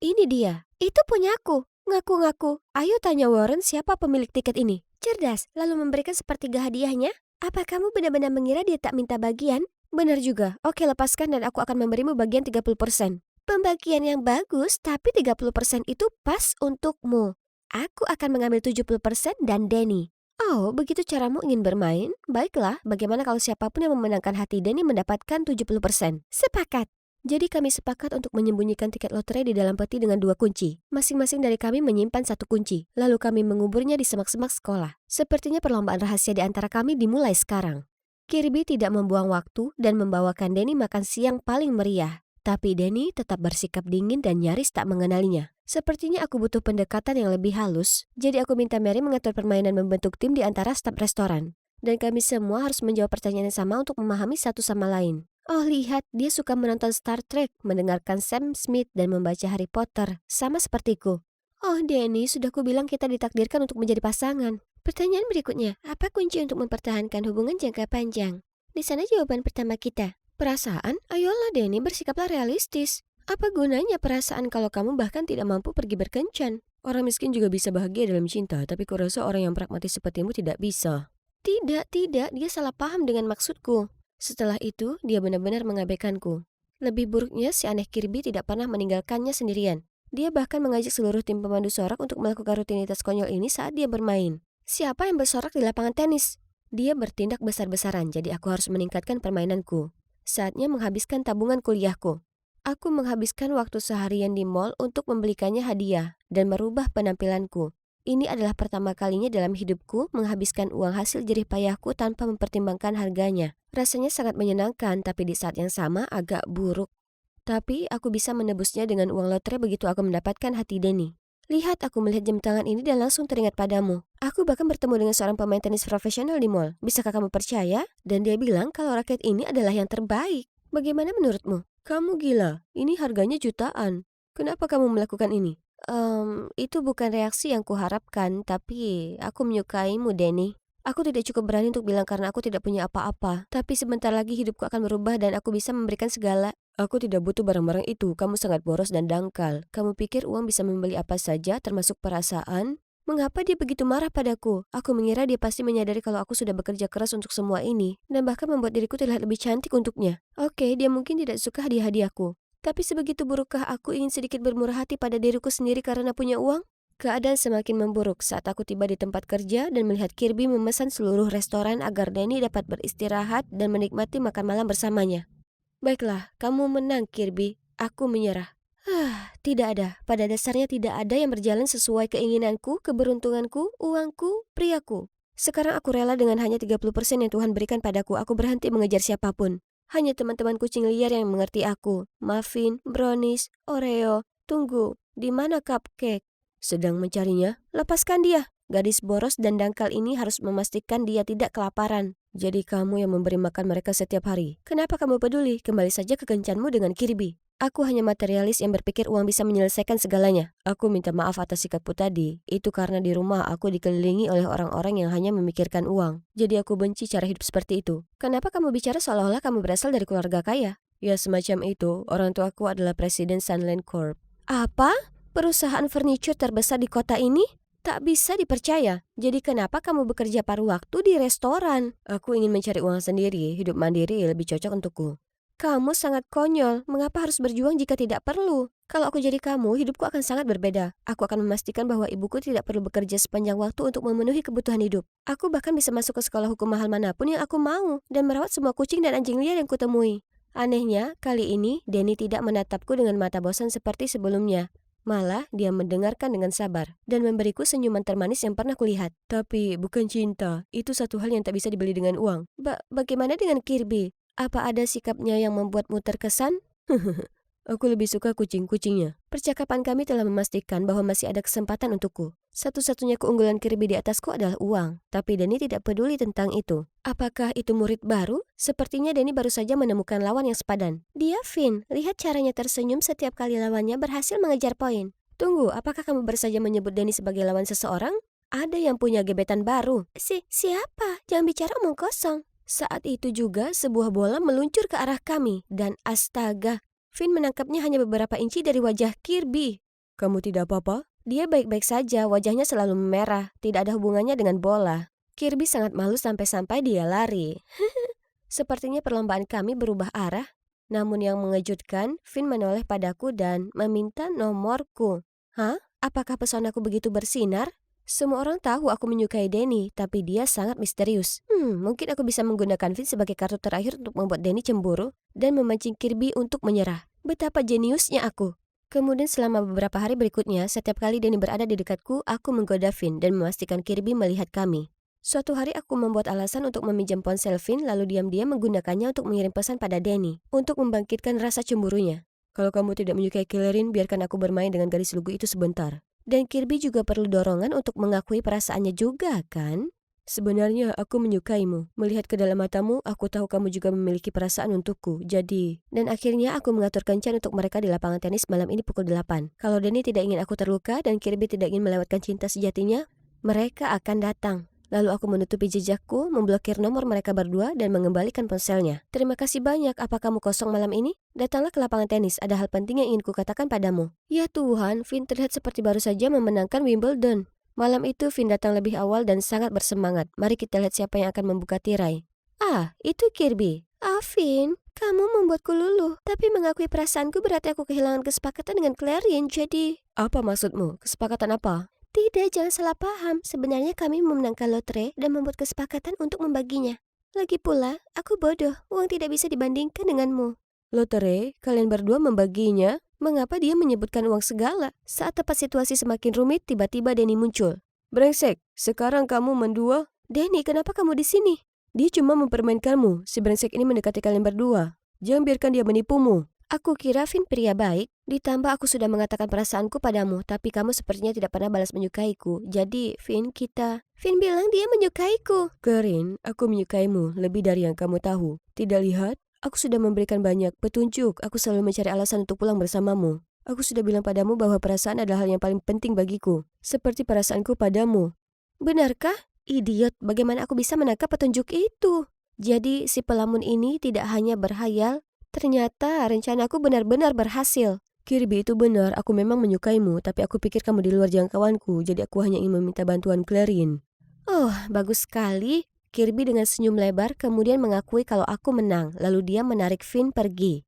ini dia. Itu punyaku. Ngaku-ngaku. Ayo tanya Warren siapa pemilik tiket ini. Cerdas, lalu memberikan sepertiga hadiahnya? Apa kamu benar-benar mengira dia tak minta bagian? Benar juga. Oke, lepaskan dan aku akan memberimu bagian 30%. Pembagian yang bagus, tapi 30% itu pas untukmu. Aku akan mengambil 70% dan Danny. Oh, begitu caramu ingin bermain? Baiklah, bagaimana kalau siapapun yang memenangkan hati Danny mendapatkan 70%? Sepakat. Jadi kami sepakat untuk menyembunyikan tiket lotre di dalam peti dengan 2 kunci. Masing-masing dari kami menyimpan 1 kunci. Lalu kami menguburnya di semak-semak sekolah. Sepertinya perlombaan rahasia di antara kami dimulai sekarang. Kirby tidak membuang waktu dan membawakan Danny makan siang paling meriah. Tapi Danny tetap bersikap dingin dan nyaris tak mengenalinya. Sepertinya aku butuh pendekatan yang lebih halus, jadi aku minta Mary mengatur permainan membentuk tim di antara staf restoran. Dan kami semua harus menjawab pertanyaan yang sama untuk memahami satu sama lain. Oh lihat, dia suka menonton Star Trek, mendengarkan Sam Smith dan membaca Harry Potter, sama sepertiku. Oh Danny, sudah kubilang kita ditakdirkan untuk menjadi pasangan. Pertanyaan berikutnya, apa kunci untuk mempertahankan hubungan jangka panjang? Di sana jawaban pertama kita. Perasaan? Ayolah Danny, bersikaplah realistis. Apa gunanya perasaan kalau kamu bahkan tidak mampu pergi berkencan? Orang miskin juga bisa bahagia dalam cinta, tapi kurasa orang yang pragmatis sepertimu tidak bisa. Tidak, dia salah paham dengan maksudku. Setelah itu, dia benar-benar mengabaikanku. Lebih buruknya, si aneh Kirby tidak pernah meninggalkannya sendirian. Dia bahkan mengajak seluruh tim pemandu sorak untuk melakukan rutinitas konyol ini saat dia bermain. Siapa yang bersorak di lapangan tenis? Dia bertindak besar-besaran, jadi aku harus meningkatkan permainanku. Saatnya menghabiskan tabungan kuliahku. Aku menghabiskan waktu seharian di mall untuk membelikannya hadiah dan merubah penampilanku. Ini adalah pertama kalinya dalam hidupku menghabiskan uang hasil jerih payahku tanpa mempertimbangkan harganya. Rasanya sangat menyenangkan, tapi di saat yang sama agak buruk. Tapi aku bisa menebusnya dengan uang lotre begitu aku mendapatkan hati Danny. Lihat, aku melihat jam tangan ini dan langsung teringat padamu. Aku bahkan bertemu dengan seorang pemain tenis profesional di mall. Bisakah kamu percaya? Dan dia bilang kalau raket ini adalah yang terbaik. Bagaimana menurutmu? Kamu gila, ini harganya jutaan. Kenapa kamu melakukan ini? Itu bukan reaksi yang kuharapkan, tapi aku menyukaimu, Danny. Aku tidak cukup berani untuk bilang karena aku tidak punya apa-apa. Tapi sebentar lagi hidupku akan berubah dan aku bisa memberikan segala. Aku tidak butuh barang-barang itu, kamu sangat boros dan dangkal. Kamu pikir uang bisa membeli apa saja, termasuk perasaan? Mengapa dia begitu marah padaku? Aku mengira dia pasti menyadari kalau aku sudah bekerja keras untuk semua ini, dan bahkan membuat diriku terlihat lebih cantik untuknya. Oke, dia mungkin tidak suka hadiah-hadiahku. Tapi sebegitu burukkah aku ingin sedikit bermurah hati pada diriku sendiri karena punya uang? Keadaan semakin memburuk saat aku tiba di tempat kerja dan melihat Kirby memesan seluruh restoran agar Danny dapat beristirahat dan menikmati makan malam bersamanya. Baiklah, kamu menang Kirby. Aku menyerah. Tidak ada. Pada dasarnya tidak ada yang berjalan sesuai keinginanku, keberuntunganku, uangku, priaku. Sekarang aku rela dengan hanya 30% yang Tuhan berikan padaku. Aku berhenti mengejar siapapun. Hanya teman-teman kucing liar yang mengerti aku. Muffin, brownies, Oreo. Tunggu, di mana cupcake? Sedang mencarinya? Lepaskan dia. Gadis boros dan dangkal ini harus memastikan dia tidak kelaparan. Jadi kamu yang memberi makan mereka setiap hari. Kenapa kamu peduli? Kembali saja ke kencanmu dengan Kirby. Aku hanya materialis yang berpikir uang bisa menyelesaikan segalanya. Aku minta maaf atas sikapku tadi. Itu karena di rumah aku dikelilingi oleh orang-orang yang hanya memikirkan uang. Jadi aku benci cara hidup seperti itu. Kenapa kamu bicara seolah-olah kamu berasal dari keluarga kaya? Ya semacam itu. Orang tuaku adalah presiden Sunland Corp. Apa? Perusahaan furniture terbesar di kota ini? Tak bisa dipercaya. Jadi kenapa kamu bekerja paruh waktu di restoran? Aku ingin mencari uang sendiri. Hidup mandiri lebih cocok untukku. Kamu sangat konyol, mengapa harus berjuang jika tidak perlu? Kalau aku jadi kamu, hidupku akan sangat berbeda. Aku akan memastikan bahwa ibuku tidak perlu bekerja sepanjang waktu untuk memenuhi kebutuhan hidup. Aku bahkan bisa masuk ke sekolah hukum mahal manapun yang aku mau, dan merawat semua kucing dan anjing liar yang kutemui. Anehnya, kali ini Denny tidak menatapku dengan mata bosan seperti sebelumnya. Malah, dia mendengarkan dengan sabar, dan memberiku senyuman termanis yang pernah kulihat. Tapi bukan cinta, itu satu hal yang tak bisa dibeli dengan uang. Bagaimana dengan Kirby? Apa ada sikapnya yang membuatmu terkesan? Aku lebih suka kucing-kucingnya. Percakapan kami telah memastikan bahwa masih ada kesempatan untukku. Satu-satunya keunggulan Kirby di atasku adalah uang, tapi Denny tidak peduli tentang itu. Apakah itu murid baru? Sepertinya Denny baru saja menemukan lawan yang sepadan. Dia Finn, lihat caranya tersenyum setiap kali lawannya berhasil mengejar poin. Tunggu, apakah kamu baru saja menyebut Denny sebagai lawan seseorang? Ada yang punya gebetan baru. Siapa? Jangan bicara omong kosong. Saat itu juga sebuah bola meluncur ke arah kami, dan astaga, Finn menangkapnya hanya beberapa inci dari wajah Kirby. Kamu tidak apa-apa? Dia baik-baik saja, wajahnya selalu memerah, tidak ada hubungannya dengan bola. Kirby sangat malu sampai-sampai dia lari. Sepertinya perlombaan kami berubah arah, namun yang mengejutkan, Finn menoleh padaku dan meminta nomorku. Hah? Apakah pesonaku begitu bersinar? Semua orang tahu aku menyukai Denny, tapi dia sangat misterius. Mungkin aku bisa menggunakan Finn sebagai kartu terakhir untuk membuat Denny cemburu dan memancing Kirby untuk menyerah. Betapa jeniusnya aku. Kemudian selama beberapa hari berikutnya, setiap kali Denny berada di dekatku, aku menggoda Finn dan memastikan Kirby melihat kami. Suatu hari aku membuat alasan untuk meminjam ponsel Finn lalu diam-diam menggunakannya untuk mengirim pesan pada Denny, untuk membangkitkan rasa cemburunya. Kalau kamu tidak menyukai Clarin, biarkan aku bermain dengan gadis lugu itu sebentar. Dan Kirby juga perlu dorongan untuk mengakui perasaannya juga, kan? Sebenarnya aku menyukaimu. Melihat ke dalam matamu, aku tahu kamu juga memiliki perasaan untukku. Jadi... Dan akhirnya aku mengatur kencan untuk mereka di lapangan tenis malam ini pukul 8. Kalau Denny tidak ingin aku terluka dan Kirby tidak ingin melewatkan cinta sejatinya, mereka akan datang. Lalu aku menutupi jejakku, memblokir nomor mereka berdua, dan mengembalikan ponselnya. Terima kasih banyak, apa kamu kosong malam ini? Datanglah ke lapangan tenis, ada hal penting yang ingin kukatakan padamu. Ya Tuhan, Finn terlihat seperti baru saja memenangkan Wimbledon. Malam itu Finn datang lebih awal dan sangat bersemangat. Mari kita lihat siapa yang akan membuka tirai. Ah, itu Kirby. Finn, kamu membuatku luluh. Tapi mengakui perasaanku berarti aku kehilangan kesepakatan dengan Clarin, jadi... Apa maksudmu? Kesepakatan apa? Tidak, jangan salah paham. Sebenarnya kami memenangkan lotre dan membuat kesepakatan untuk membaginya. Lagi pula, aku bodoh. Uang tidak bisa dibandingkan denganmu. Lotre? Kalian berdua membaginya? Mengapa dia menyebutkan uang segala? Saat tepat situasi semakin rumit, tiba-tiba Denny muncul. Brengsek, sekarang kamu mendua? Denny, kenapa kamu di sini? Dia cuma mempermainkanmu. Si brengsek ini mendekati kalian berdua. Jangan biarkan dia menipumu. Aku kira Finn pria baik, ditambah aku sudah mengatakan perasaanku padamu, tapi kamu sepertinya tidak pernah balas menyukaiku. Jadi, Finn bilang dia menyukaiku. Clarin, aku menyukaimu lebih dari yang kamu tahu. Tidak lihat? Aku sudah memberikan banyak petunjuk. Aku selalu mencari alasan untuk pulang bersamamu. Aku sudah bilang padamu bahwa perasaan adalah hal yang paling penting bagiku. Seperti perasaanku padamu. Benarkah? Idiot, bagaimana aku bisa menangkap petunjuk itu? Jadi, si pelamun ini tidak hanya berhayal, ternyata rencanaku benar-benar berhasil. Kirby, itu benar, aku memang menyukaimu, tapi aku pikir kamu di luar jangkauanku, jadi aku hanya ingin meminta bantuan Clarin. Oh, bagus sekali. Kirby dengan senyum lebar kemudian mengakui kalau aku menang, lalu dia menarik Finn pergi.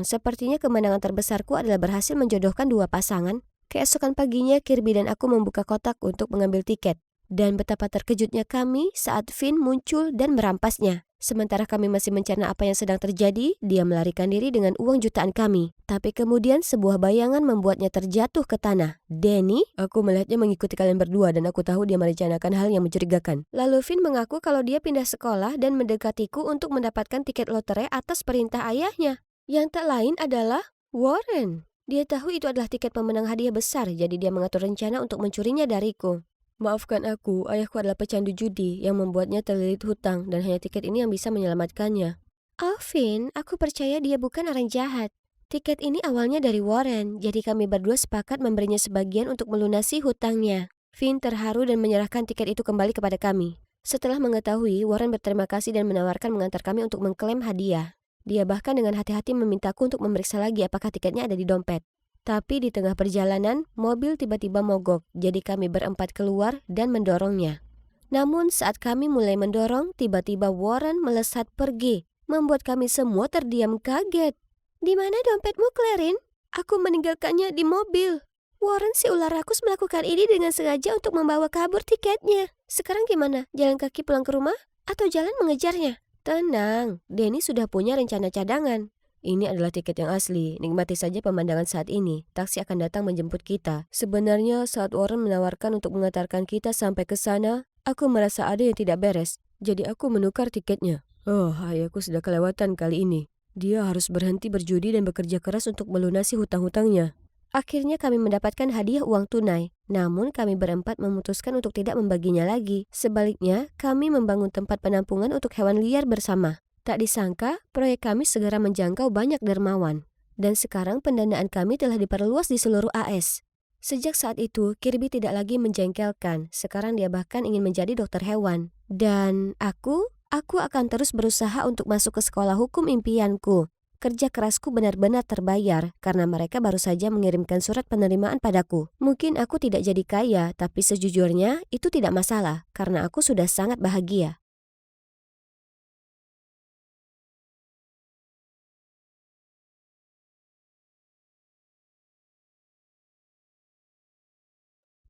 Sepertinya kemenangan terbesarku adalah berhasil menjodohkan dua pasangan. Keesokan paginya Kirby dan aku membuka kotak untuk mengambil tiket. Dan betapa terkejutnya kami saat Finn muncul dan merampasnya. Sementara kami masih mencerna apa yang sedang terjadi, dia melarikan diri dengan uang jutaan kami. Tapi kemudian sebuah bayangan membuatnya terjatuh ke tanah. Denny? Aku melihatnya mengikuti kalian berdua dan aku tahu dia merencanakan hal yang mencurigakan. Lalu Finn mengaku kalau dia pindah sekolah dan mendekatiku untuk mendapatkan tiket lotre atas perintah ayahnya. Yang tak lain adalah Warren. Dia tahu itu adalah tiket pemenang hadiah besar, jadi dia mengatur rencana untuk mencurinya dariku. Maafkan aku, ayahku adalah pecandu judi yang membuatnya terlilit hutang dan hanya tiket ini yang bisa menyelamatkannya. Finn, aku percaya dia bukan orang jahat. Tiket ini awalnya dari Warren, jadi kami berdua sepakat memberinya sebagian untuk melunasi hutangnya. Finn terharu dan menyerahkan tiket itu kembali kepada kami. Setelah mengetahui, Warren berterima kasih dan menawarkan mengantar kami untuk mengklaim hadiah. Dia bahkan dengan hati-hati memintaku untuk memeriksa lagi apakah tiketnya ada di dompet. Tapi di tengah perjalanan, mobil tiba-tiba mogok, jadi kami berempat keluar dan mendorongnya. Namun saat kami mulai mendorong, tiba-tiba Warren melesat pergi. membuat kami semua terdiam kaget. Di mana dompetmu, Clarin? Aku meninggalkannya di mobil. Warren si ular rakus melakukan ini dengan sengaja untuk membawa kabur tiketnya. Sekarang gimana? Jalan kaki pulang ke rumah? Atau jalan mengejarnya? Tenang, Denny sudah punya rencana cadangan. Ini adalah tiket yang asli, nikmati saja pemandangan saat ini. Taksi akan datang menjemput kita. Sebenarnya saat Warren menawarkan untuk mengantarkan kita sampai ke sana, aku merasa ada yang tidak beres. Jadi aku menukar tiketnya. Oh, ayahku sudah kelewatan kali ini. Dia harus berhenti berjudi dan bekerja keras untuk melunasi hutang-hutangnya. Akhirnya kami mendapatkan hadiah uang tunai. Namun kami berempat memutuskan untuk tidak membaginya lagi. Sebaliknya, kami membangun tempat penampungan untuk hewan liar bersama. Tak disangka, proyek kami segera menjangkau banyak dermawan. Dan sekarang pendanaan kami telah diperluas di seluruh AS. Sejak saat itu, Kirby tidak lagi menjengkelkan. Sekarang dia bahkan ingin menjadi dokter hewan. Dan aku akan terus berusaha untuk masuk ke sekolah hukum impianku. Kerja kerasku benar-benar terbayar karena mereka baru saja mengirimkan surat penerimaan padaku. Mungkin aku tidak jadi kaya, tapi sejujurnya itu tidak masalah karena aku sudah sangat bahagia.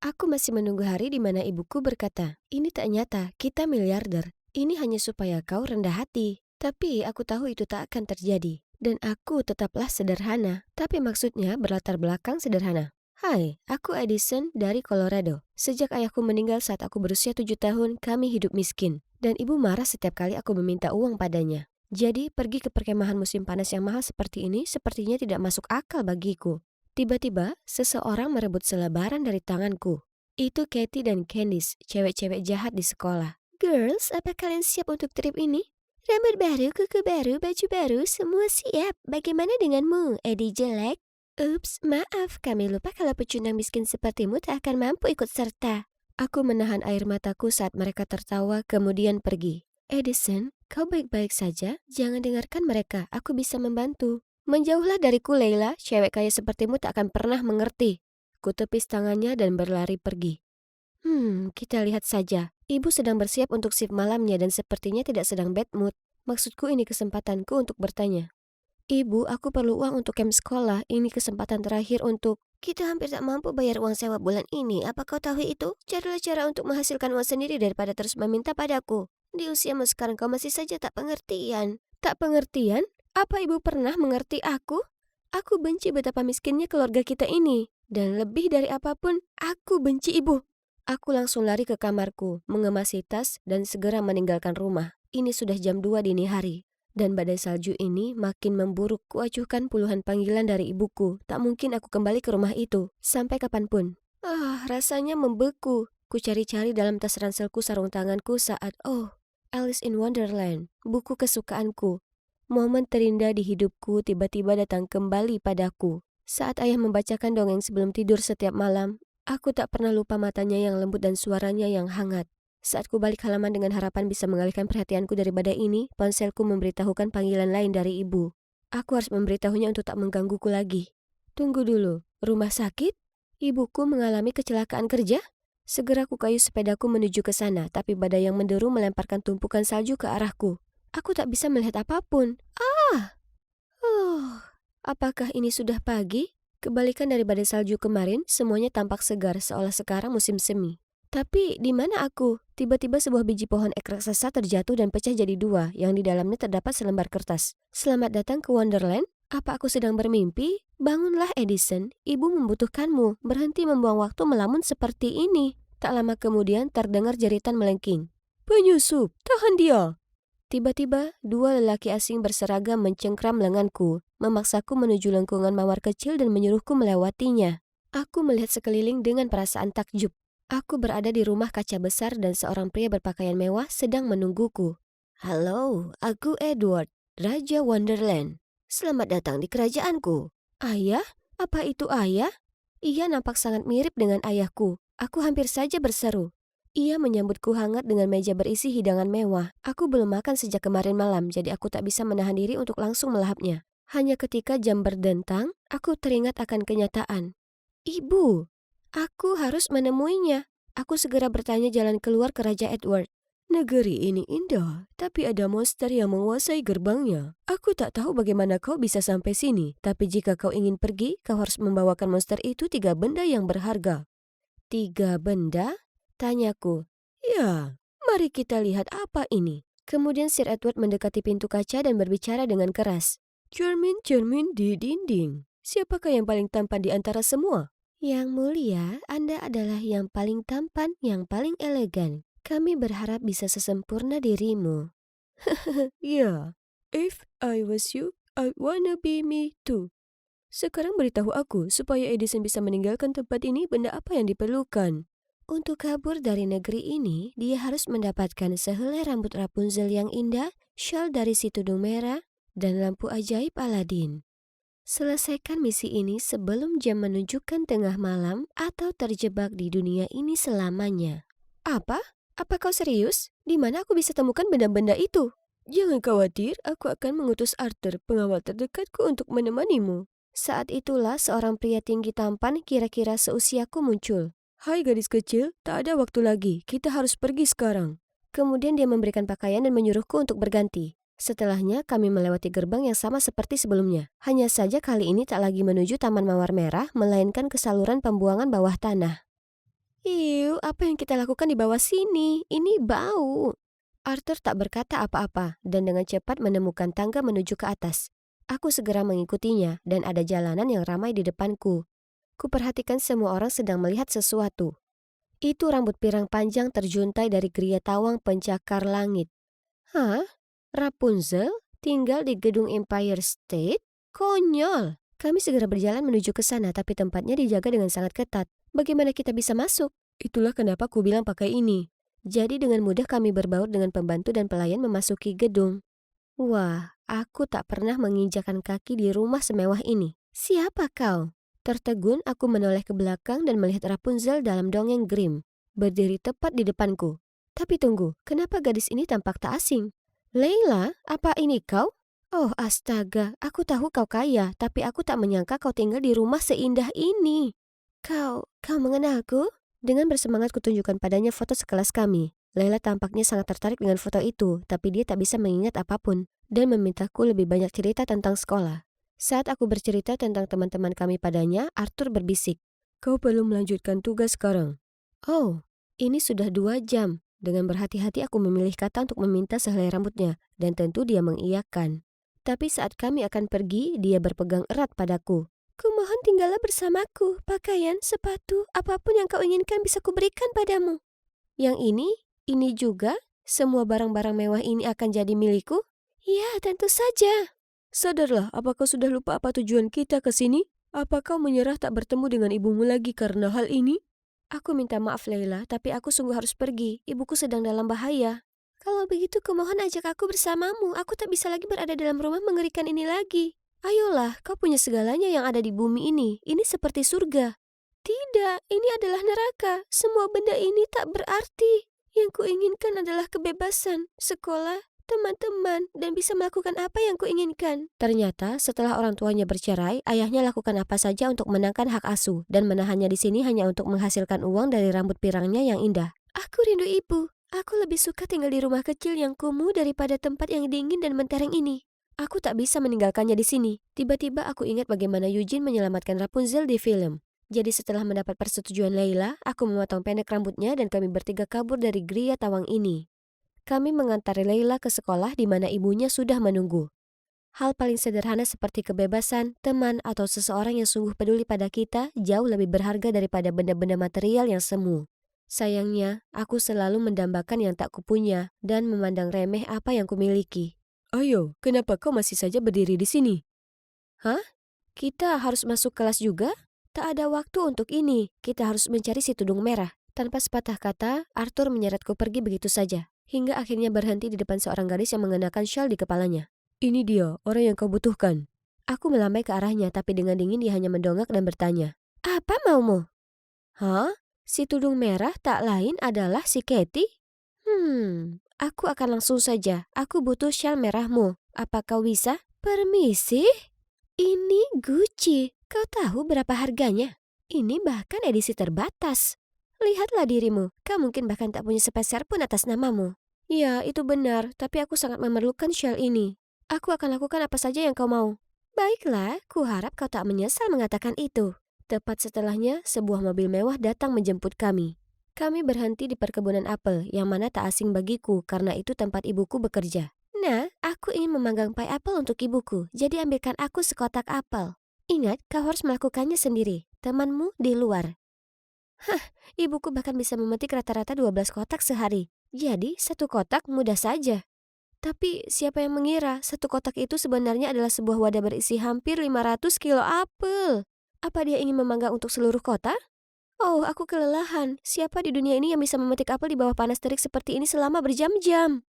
Aku masih menunggu hari di mana ibuku berkata, "Ini tak nyata, kita miliarder. Ini hanya supaya kau rendah hati." Tapi aku tahu itu tak akan terjadi. Dan aku tetaplah sederhana. Tapi maksudnya berlatar belakang sederhana. Hai, aku Edison dari Colorado. Sejak ayahku meninggal saat aku berusia 7 tahun, kami hidup miskin. Dan ibu marah setiap kali aku meminta uang padanya. Jadi, pergi ke perkemahan musim panas yang mahal seperti ini sepertinya tidak masuk akal bagiku. Tiba-tiba, seseorang merebut selebaran dari tanganku. Itu Katie dan Candice, cewek-cewek jahat di sekolah. Girls, apa kalian siap untuk trip ini? Rambut baru, kuku baru, baju baru, semua siap. Bagaimana denganmu, Eddie jelek? Ups, maaf, kami lupa kalau pecundang miskin sepertimu tak akan mampu ikut serta. Aku menahan air mataku saat mereka tertawa, kemudian pergi. Edison, kau baik-baik saja? Jangan dengarkan mereka, aku bisa membantu. Menjauhlah dariku, Leila. Cewek kaya sepertimu tak akan pernah mengerti. Kutepis tangannya dan berlari pergi. Kita lihat saja. Ibu sedang bersiap untuk shift malamnya dan sepertinya tidak sedang bad mood. Maksudku ini kesempatanku untuk bertanya. Ibu, aku perlu uang untuk camp sekolah. Ini kesempatan terakhir untuk... Kita hampir tak mampu bayar uang sewa bulan ini. Apa kau tahu itu? Carilah cara untuk menghasilkan uang sendiri daripada terus meminta padaku. Di usiamu sekarang kau masih saja tak pengertian. Tak pengertian? Apa ibu pernah mengerti aku? Aku benci betapa miskinnya keluarga kita ini. Dan lebih dari apapun, aku benci ibu. Aku langsung lari ke kamarku, mengemasi tas, dan segera meninggalkan rumah. Ini sudah jam 2 dini hari. Dan badai salju ini makin memburuk. Kuacuhkan puluhan panggilan dari ibuku. Tak mungkin aku kembali ke rumah itu. Sampai kapanpun. Rasanya membeku. Ku cari-cari dalam tas ranselku sarung tanganku saat, Alice in Wonderland, buku kesukaanku. Momen terindah di hidupku tiba-tiba datang kembali padaku. Saat ayah membacakan dongeng sebelum tidur setiap malam, aku tak pernah lupa matanya yang lembut dan suaranya yang hangat. Saat ku balik halaman dengan harapan bisa mengalihkan perhatianku dari badai ini, ponselku memberitahukan panggilan lain dari ibu. Aku harus memberitahunya untuk tak menggangguku lagi. Tunggu dulu, rumah sakit? Ibuku mengalami kecelakaan kerja? Segera ku kayuh sepedaku menuju ke sana, tapi badai yang menderu melemparkan tumpukan salju ke arahku. Aku tak bisa melihat apapun. Apakah ini sudah pagi? Kebalikan dari badai salju kemarin, semuanya tampak segar seolah sekarang musim semi. Tapi di mana aku? Tiba-tiba sebuah biji pohon ek raksasa terjatuh dan pecah jadi 2, yang di dalamnya terdapat selembar kertas. Selamat datang ke Wonderland. Apa aku sedang bermimpi? Bangunlah Edison, ibu membutuhkanmu. Berhenti membuang waktu melamun seperti ini. Tak lama kemudian terdengar jeritan melengking. Penyusup, tahan dia! Tiba-tiba, 2 lelaki asing berseragam mencengkram lenganku, memaksaku menuju lengkungan mawar kecil dan menyuruhku melewatinya. Aku melihat sekeliling dengan perasaan takjub. Aku berada di rumah kaca besar dan seorang pria berpakaian mewah sedang menungguku. Halo, aku Edward, Raja Wonderland. Selamat datang di kerajaanku. Ayah? Apa itu ayah? Ia nampak sangat mirip dengan ayahku. Aku hampir saja berseru. Ia menyambutku hangat dengan meja berisi hidangan mewah. Aku belum makan sejak kemarin malam, jadi aku tak bisa menahan diri untuk langsung melahapnya. Hanya ketika jam berdentang, aku teringat akan kenyataan. Ibu, aku harus menemuinya. Aku segera bertanya jalan keluar ke Raja Edward. Negeri ini indah, tapi ada monster yang menguasai gerbangnya. Aku tak tahu bagaimana kau bisa sampai sini, tapi jika kau ingin pergi, kau harus membawakan monster itu 3 benda yang berharga. 3 benda? Tanyaku. Ya, mari kita lihat apa ini. Kemudian Sir Edward mendekati pintu kaca dan berbicara dengan keras. Cermin-cermin di dinding. Siapakah yang paling tampan di antara semua? Yang mulia, Anda adalah yang paling tampan, yang paling elegan. Kami berharap bisa sesempurna dirimu. Ya, if I was you, I wanna be me too. Sekarang beritahu aku, supaya Edison bisa meninggalkan tempat ini, benda apa yang diperlukan? Untuk kabur dari negeri ini, dia harus mendapatkan sehelai rambut Rapunzel yang indah, shawl dari si tudung merah, dan lampu ajaib Aladin. Selesaikan misi ini sebelum jam menunjukkan tengah malam atau terjebak di dunia ini selamanya. Apa? Apa kau serius? Di mana aku bisa temukan benda-benda itu? Jangan khawatir, aku akan mengutus Arthur, pengawal terdekatku, untuk menemanimu. Saat itulah seorang pria tinggi tampan kira-kira seusiaku muncul. Hai gadis kecil, tak ada waktu lagi, kita harus pergi sekarang. Kemudian dia memberikan pakaian dan menyuruhku untuk berganti. Setelahnya kami melewati gerbang yang sama seperti sebelumnya. Hanya saja kali ini tak lagi menuju Taman Mawar Merah, melainkan ke saluran pembuangan bawah tanah. Iu, apa yang kita lakukan di bawah sini? Ini bau. Arthur tak berkata apa-apa dan dengan cepat menemukan tangga menuju ke atas. Aku segera mengikutinya dan ada jalanan yang ramai di depanku. Kuperhatikan semua orang sedang melihat sesuatu. Itu rambut pirang panjang terjuntai dari geria tawang pencakar langit. Hah? Rapunzel tinggal di gedung Empire State? Konyol! Kami segera berjalan menuju ke sana, tapi tempatnya dijaga dengan sangat ketat. Bagaimana kita bisa masuk? Itulah kenapa ku bilang pakai ini. Jadi dengan mudah kami berbaur dengan pembantu dan pelayan memasuki gedung. Wah, aku tak pernah menginjakan kaki di rumah semewah ini. Siapa kau? Tertegun aku menoleh ke belakang dan melihat Rapunzel dalam dongeng Grimm, berdiri tepat di depanku. Tapi tunggu, kenapa gadis ini tampak tak asing? Leila, apa ini kau? Oh astaga, aku tahu kau kaya, tapi aku tak menyangka kau tinggal di rumah seindah ini. Kau mengenalku? Dengan bersemangat kutunjukkan padanya foto sekelas kami. Leila tampaknya sangat tertarik dengan foto itu, tapi dia tak bisa mengingat apapun, dan memintaku lebih banyak cerita tentang sekolah. Saat aku bercerita tentang teman-teman kami padanya, Arthur berbisik. Kau perlu melanjutkan tugas sekarang. Oh, ini sudah 2 jam. Dengan berhati-hati aku memilih kata untuk meminta sehelai rambutnya, dan tentu dia mengiyakan. Tapi saat kami akan pergi, dia berpegang erat padaku. Kumohon tinggallah bersamaku, pakaian, sepatu, apapun yang kau inginkan bisa kuberikan padamu. Yang ini juga, semua barang-barang mewah ini akan jadi milikku? Ya, tentu saja. Sadarlah, apakah sudah lupa apa tujuan kita ke sini? Apa kau menyerah tak bertemu dengan ibumu lagi karena hal ini? Aku minta maaf Leila, tapi aku sungguh harus pergi. Ibuku sedang dalam bahaya. Kalau begitu kumohon ajak aku bersamamu. Aku tak bisa lagi berada dalam rumah mengerikan ini lagi. Ayolah, kau punya segalanya yang ada di bumi ini. Ini seperti surga. Tidak, ini adalah neraka. Semua benda ini tak berarti. Yang kuinginkan adalah kebebasan, sekolah, teman-teman, dan bisa melakukan apa yang kuinginkan. Ternyata setelah orang tuanya bercerai, ayahnya lakukan apa saja untuk menangkan hak asuh dan menahannya di sini hanya untuk menghasilkan uang dari rambut pirangnya yang indah. Aku rindu ibu. Aku lebih suka tinggal di rumah kecil yang kumuh daripada tempat yang dingin dan mentereng ini. Aku tak bisa meninggalkannya di sini. Tiba-tiba aku ingat bagaimana Eugene menyelamatkan Rapunzel di film. Jadi setelah mendapat persetujuan Leila, aku memotong pendek rambutnya dan kami bertiga kabur dari geria tawang ini. Kami mengantari Leila ke sekolah di mana ibunya sudah menunggu. Hal paling sederhana seperti kebebasan, teman, atau seseorang yang sungguh peduli pada kita jauh lebih berharga daripada benda-benda material yang semu. Sayangnya, aku selalu mendambakan yang tak kupunya dan memandang remeh apa yang kumiliki. Ayo, kenapa kau masih saja berdiri di sini? Hah? Kita harus masuk kelas juga? Tak ada waktu untuk ini. Kita harus mencari si tudung merah. Tanpa sepatah kata, Arthur menyeretku pergi begitu saja. Hingga akhirnya berhenti di depan seorang gadis yang mengenakan shawl di kepalanya. Ini dia, orang yang kau butuhkan. Aku melambai ke arahnya, tapi dengan dingin dia hanya mendongak dan bertanya. Apa maumu? Hah? Si tudung merah tak lain adalah si Katie? Aku akan langsung saja. Aku butuh shawl merahmu. Apa kau bisa? Permisi? Ini Gucci. Kau tahu berapa harganya? Ini bahkan edisi terbatas. Lihatlah dirimu. Kau mungkin bahkan tak punya sepeser pun atas namamu. Ya, itu benar, tapi aku sangat memerlukan shell ini. Aku akan lakukan apa saja yang kau mau. Baiklah, kuharap kau tak menyesal mengatakan itu. Tepat setelahnya, sebuah mobil mewah datang menjemput kami. Kami berhenti di perkebunan apel, yang mana tak asing bagiku karena itu tempat ibuku bekerja. Nah, aku ingin memanggang pai apel untuk ibuku, jadi ambilkan aku sekotak apel. Ingat, kau harus melakukannya sendiri. Temanmu di luar. Ibuku bahkan bisa memetik rata-rata 12 kotak sehari. Jadi, satu kotak mudah saja. Tapi, siapa yang mengira satu kotak itu sebenarnya adalah sebuah wadah berisi hampir 500 kilo apel? Apa dia ingin memanggang untuk seluruh kota? Oh, aku kelelahan. Siapa di dunia ini yang bisa memetik apel di bawah panas terik seperti ini selama berjam-jam?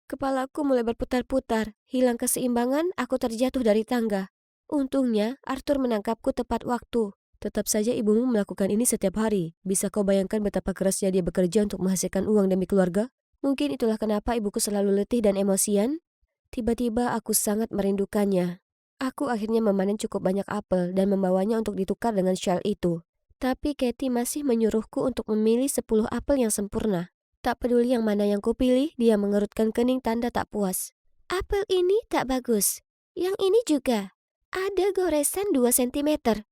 Kepalaku mulai berputar-putar. Hilang keseimbangan, aku terjatuh dari tangga. Untungnya, Arthur menangkapku tepat waktu. Tetap saja ibumu melakukan ini setiap hari. Bisa kau bayangkan betapa kerasnya dia bekerja untuk menghasilkan uang demi keluarga? Mungkin itulah kenapa ibuku selalu letih dan emosian. Tiba-tiba aku sangat merindukannya. Aku akhirnya memanen cukup banyak apel dan membawanya untuk ditukar dengan shell itu. Tapi Katie masih menyuruhku untuk memilih 10 apel yang sempurna. Tak peduli yang mana yang kupilih, dia mengerutkan kening tanda tak puas. Apel ini tak bagus. Yang ini juga. Ada goresan 2 sentimeter.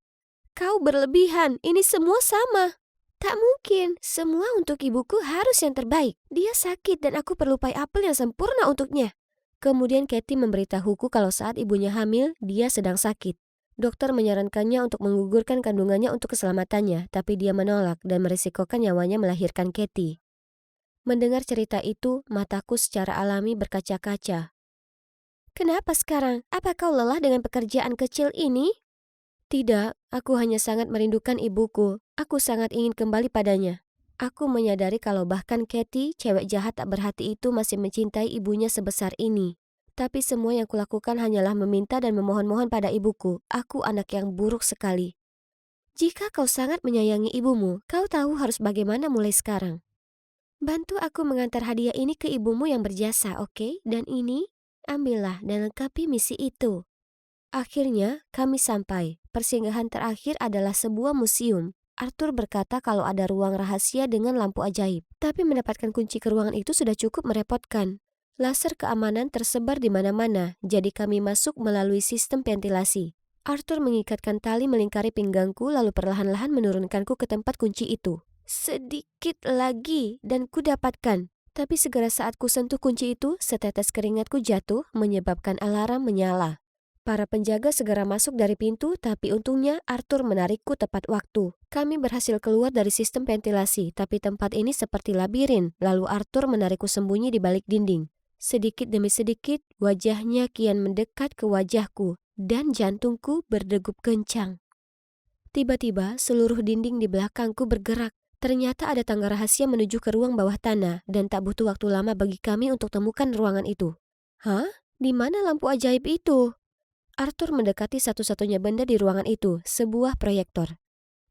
Kau berlebihan, ini semua sama. Tak mungkin, semua untuk ibuku harus yang terbaik. Dia sakit dan aku perlu pai apel yang sempurna untuknya. Kemudian Katie memberitahuku kalau saat ibunya hamil, dia sedang sakit. Dokter menyarankannya untuk menggugurkan kandungannya untuk keselamatannya, tapi dia menolak dan merisikokan nyawanya melahirkan Katie. Mendengar cerita itu, mataku secara alami berkaca-kaca. Kenapa sekarang? Apa kau lelah dengan pekerjaan kecil ini? Tidak, aku hanya sangat merindukan ibuku. Aku sangat ingin kembali padanya. Aku menyadari kalau bahkan Katie, cewek jahat tak berhati itu masih mencintai ibunya sebesar ini. Tapi semua yang kulakukan hanyalah meminta dan memohon-mohon pada ibuku. Aku anak yang buruk sekali. Jika kau sangat menyayangi ibumu, kau tahu harus bagaimana mulai sekarang. Bantu aku mengantar hadiah ini ke ibumu yang berjasa, oke? Dan ini, ambillah dan lengkapi misi itu. Akhirnya, kami sampai. Persinggahan terakhir adalah sebuah museum. Arthur berkata kalau ada ruang rahasia dengan lampu ajaib. Tapi mendapatkan kunci ke ruangan itu sudah cukup merepotkan. Laser keamanan tersebar di mana-mana, jadi kami masuk melalui sistem ventilasi. Arthur mengikatkan tali melingkari pinggangku lalu perlahan-lahan menurunkanku ke tempat kunci itu. Sedikit lagi dan ku dapatkan. Tapi segera saat ku sentuh kunci itu, setetes keringatku jatuh menyebabkan alarm menyala. Para penjaga segera masuk dari pintu, tapi untungnya Arthur menarikku tepat waktu. Kami berhasil keluar dari sistem ventilasi, tapi tempat ini seperti labirin, lalu Arthur menarikku sembunyi di balik dinding. Sedikit demi sedikit, wajahnya kian mendekat ke wajahku, dan jantungku berdegup kencang. Tiba-tiba, seluruh dinding di belakangku bergerak. Ternyata ada tangga rahasia menuju ke ruang bawah tanah, dan tak butuh waktu lama bagi kami untuk temukan ruangan itu. Hah? Di mana lampu ajaib itu? Arthur mendekati satu-satunya benda di ruangan itu, sebuah proyektor.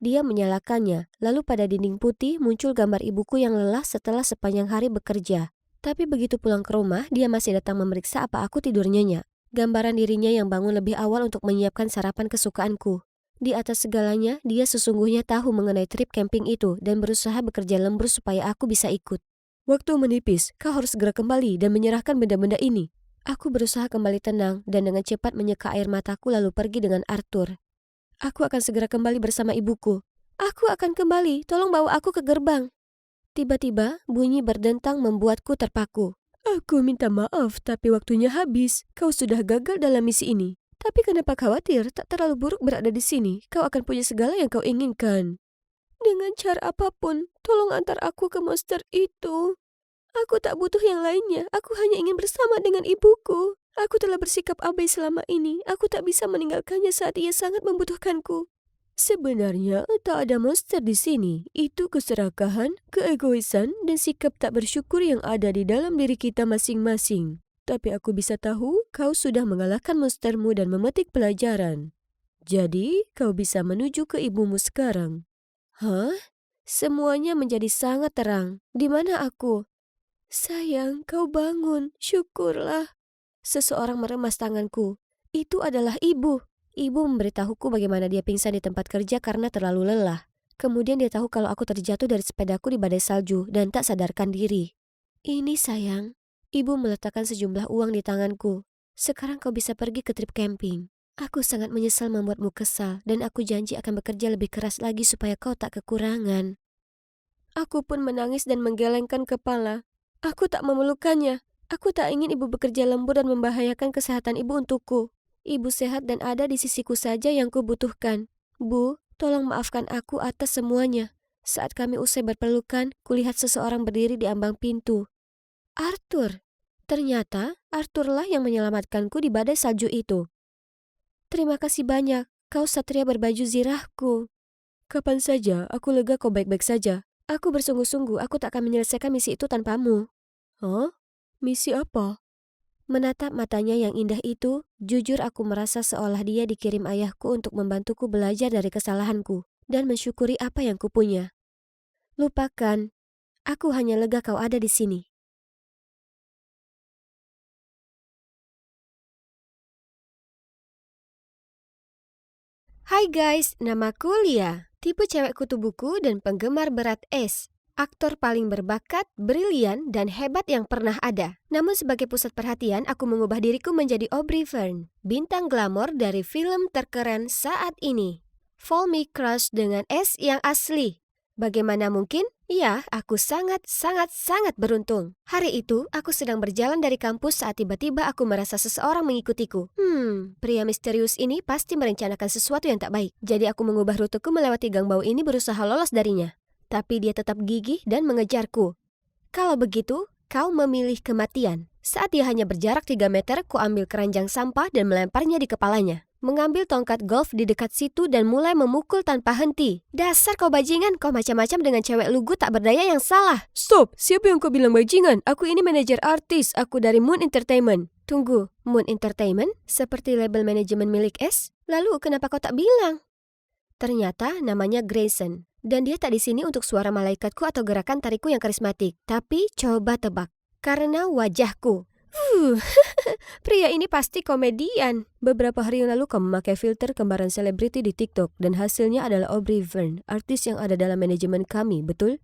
Dia menyalakannya, lalu pada dinding putih muncul gambar ibuku yang lelah setelah sepanjang hari bekerja. Tapi begitu pulang ke rumah, dia masih datang memeriksa apa aku tidur nyenyak. Gambaran dirinya yang bangun lebih awal untuk menyiapkan sarapan kesukaanku. Di atas segalanya, dia sesungguhnya tahu mengenai trip camping itu dan berusaha bekerja lembur supaya aku bisa ikut. Waktu menipis, kau harus segera kembali dan menyerahkan benda-benda ini. Aku berusaha kembali tenang dan dengan cepat menyeka air mataku lalu pergi dengan Arthur. Aku akan segera kembali bersama ibuku. Aku akan kembali, tolong bawa aku ke gerbang. Tiba-tiba, bunyi berdentang membuatku terpaku. Aku minta maaf, tapi waktunya habis. Kau sudah gagal dalam misi ini. Tapi kenapa khawatir? Tak terlalu buruk berada di sini. Kau akan punya segala yang kau inginkan. Dengan cara apapun, tolong antar aku ke monster itu. Aku tak butuh yang lainnya, aku hanya ingin bersama dengan ibuku. Aku telah bersikap abai selama ini, aku tak bisa meninggalkannya saat ia sangat membutuhkanku. Sebenarnya tak ada monster di sini. Itu keserakahan, keegoisan, dan sikap tak bersyukur yang ada di dalam diri kita masing-masing. Tapi aku bisa tahu kau sudah mengalahkan monstermu dan memetik pelajaran. Jadi, kau bisa menuju ke ibumu sekarang. Hah? Semuanya menjadi sangat terang. Di mana aku? Sayang, kau bangun. Syukurlah. Seseorang meremas tanganku. Itu adalah ibu. Ibu memberitahuku bagaimana dia pingsan di tempat kerja karena terlalu lelah. Kemudian dia tahu kalau aku terjatuh dari sepedaku di badai salju dan tak sadarkan diri. Ini sayang, ibu meletakkan sejumlah uang di tanganku. Sekarang kau bisa pergi ke trip camping. Aku sangat menyesal membuatmu kesal dan aku janji akan bekerja lebih keras lagi supaya kau tak kekurangan. Aku pun menangis dan menggelengkan kepala. Aku tak memelukkannya. Aku tak ingin ibu bekerja lembur dan membahayakan kesehatan ibu untukku. Ibu sehat dan ada di sisiku saja yang kubutuhkan. Bu, tolong maafkan aku atas semuanya. Saat kami usai berpelukan, kulihat seseorang berdiri di ambang pintu. Arthur. Ternyata Arthurlah yang menyelamatkanku di badai salju itu. Terima kasih banyak, kau satria berbaju zirahku. Kapan saja aku lega kau baik-baik saja. Aku bersungguh-sungguh aku tak akan menyelesaikan misi itu tanpamu. Hah? Misi apa? Menatap matanya yang indah itu, jujur aku merasa seolah dia dikirim ayahku untuk membantuku belajar dari kesalahanku dan mensyukuri apa yang kupunya. Lupakan, aku hanya lega kau ada di sini. Hai guys, namaku Lia, tipe cewek kutu buku dan penggemar berat es. Aktor paling berbakat, brilian, dan hebat yang pernah ada. Namun sebagai pusat perhatian, aku mengubah diriku menjadi Aubrey Fern, bintang glamor dari film terkeren saat ini. Follow Me Crush dengan es yang asli. Bagaimana mungkin? Ya, aku sangat beruntung. Hari itu, aku sedang berjalan dari kampus saat tiba-tiba aku merasa seseorang mengikutiku. Pria misterius ini pasti merencanakan sesuatu yang tak baik. Jadi aku mengubah ruteku melewati gang bau ini berusaha lolos darinya. Tapi dia tetap gigih dan mengejarku. Kalau begitu, kau memilih kematian. Saat dia hanya berjarak 3 meter, ku ambil keranjang sampah dan melemparnya di kepalanya. Mengambil tongkat golf di dekat situ dan mulai memukul tanpa henti. Dasar kau bajingan, kau macam-macam dengan cewek lugu tak berdaya yang salah. Stop! Siapa yang kau bilang bajingan? Aku ini manajer artis. Aku dari Moon Entertainment. Tunggu, Moon Entertainment? Seperti label manajemen milik S? Lalu kenapa kau tak bilang? Ternyata namanya Grayson. Dan dia tak di sini untuk suara malaikatku atau gerakan tarikku yang karismatik. Tapi coba tebak. Karena wajahku. Pria ini pasti komedian. Beberapa hari yang lalu kau memakai filter kembaran selebriti di TikTok dan hasilnya adalah Aubrey Fern, artis yang ada dalam manajemen kami, betul?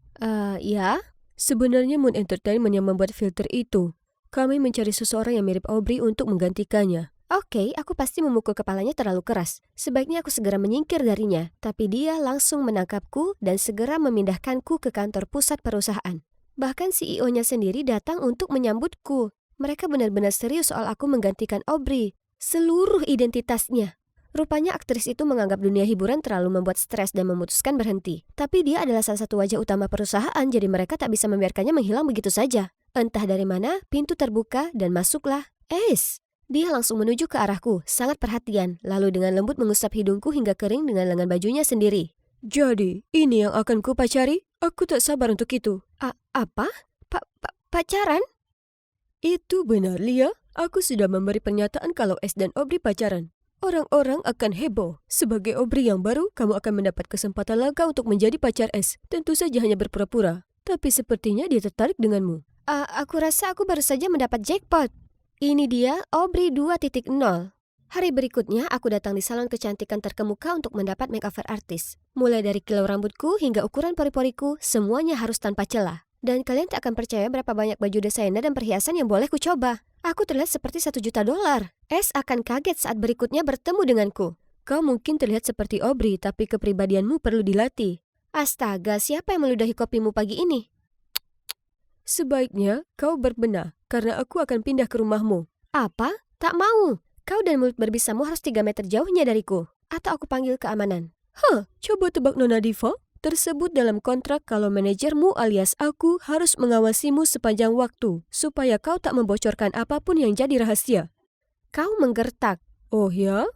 Ya. Sebenarnya Moon Entertainment yang membuat filter itu. Kami mencari seseorang yang mirip Aubrey untuk menggantikannya. Oke, aku pasti memukul kepalanya terlalu keras. Sebaiknya aku segera menyingkir darinya. Tapi dia langsung menangkapku dan segera memindahkanku ke kantor pusat perusahaan. Bahkan CEO-nya sendiri datang untuk menyambutku. Mereka benar-benar serius soal aku menggantikan Aubrey. Seluruh identitasnya. Rupanya aktris itu menganggap dunia hiburan terlalu membuat stres dan memutuskan berhenti. Tapi dia adalah salah satu wajah utama perusahaan, jadi mereka tak bisa membiarkannya menghilang begitu saja. Entah dari mana, pintu terbuka dan masuklah Ace. Dia langsung menuju ke arahku, sangat perhatian, lalu dengan lembut mengusap hidungku hingga kering dengan lengan bajunya sendiri. Jadi, ini yang akan ku pacari? Aku tak sabar untuk itu. Apa? Pacaran? Itu benar, Lia. Aku sudah memberi pernyataan kalau S dan Aubrey pacaran. Orang-orang akan heboh. Sebagai Aubrey yang baru, kamu akan mendapat kesempatan langka untuk menjadi pacar S. Tentu saja hanya berpura-pura. Tapi sepertinya dia tertarik denganmu. Aku rasa aku baru saja mendapat jackpot. Ini dia Aubrey 2.0. Hari berikutnya, aku datang di salon kecantikan terkemuka untuk mendapat makeover artis. Mulai dari kilau rambutku hingga ukuran pori-poriku, semuanya harus tanpa celah. Dan kalian tak akan percaya berapa banyak baju desainer dan perhiasan yang boleh ku coba. Aku terlihat seperti $1 juta. S akan kaget saat berikutnya bertemu denganku. Kau mungkin terlihat seperti Aubrey, tapi kepribadianmu perlu dilatih. Astaga, siapa yang meludahi kopimu pagi ini? Sebaiknya kau berbenah, karena aku akan pindah ke rumahmu. Apa? Tak mau. Kau dan mulut berbisamu harus 3 meter jauhnya dariku. Atau aku panggil keamanan. Coba tebak Nona Diva. Tersebut dalam kontrak kalau manajermu alias aku harus mengawasimu sepanjang waktu, supaya kau tak membocorkan apapun yang jadi rahasia. Kau menggertak. Oh ya?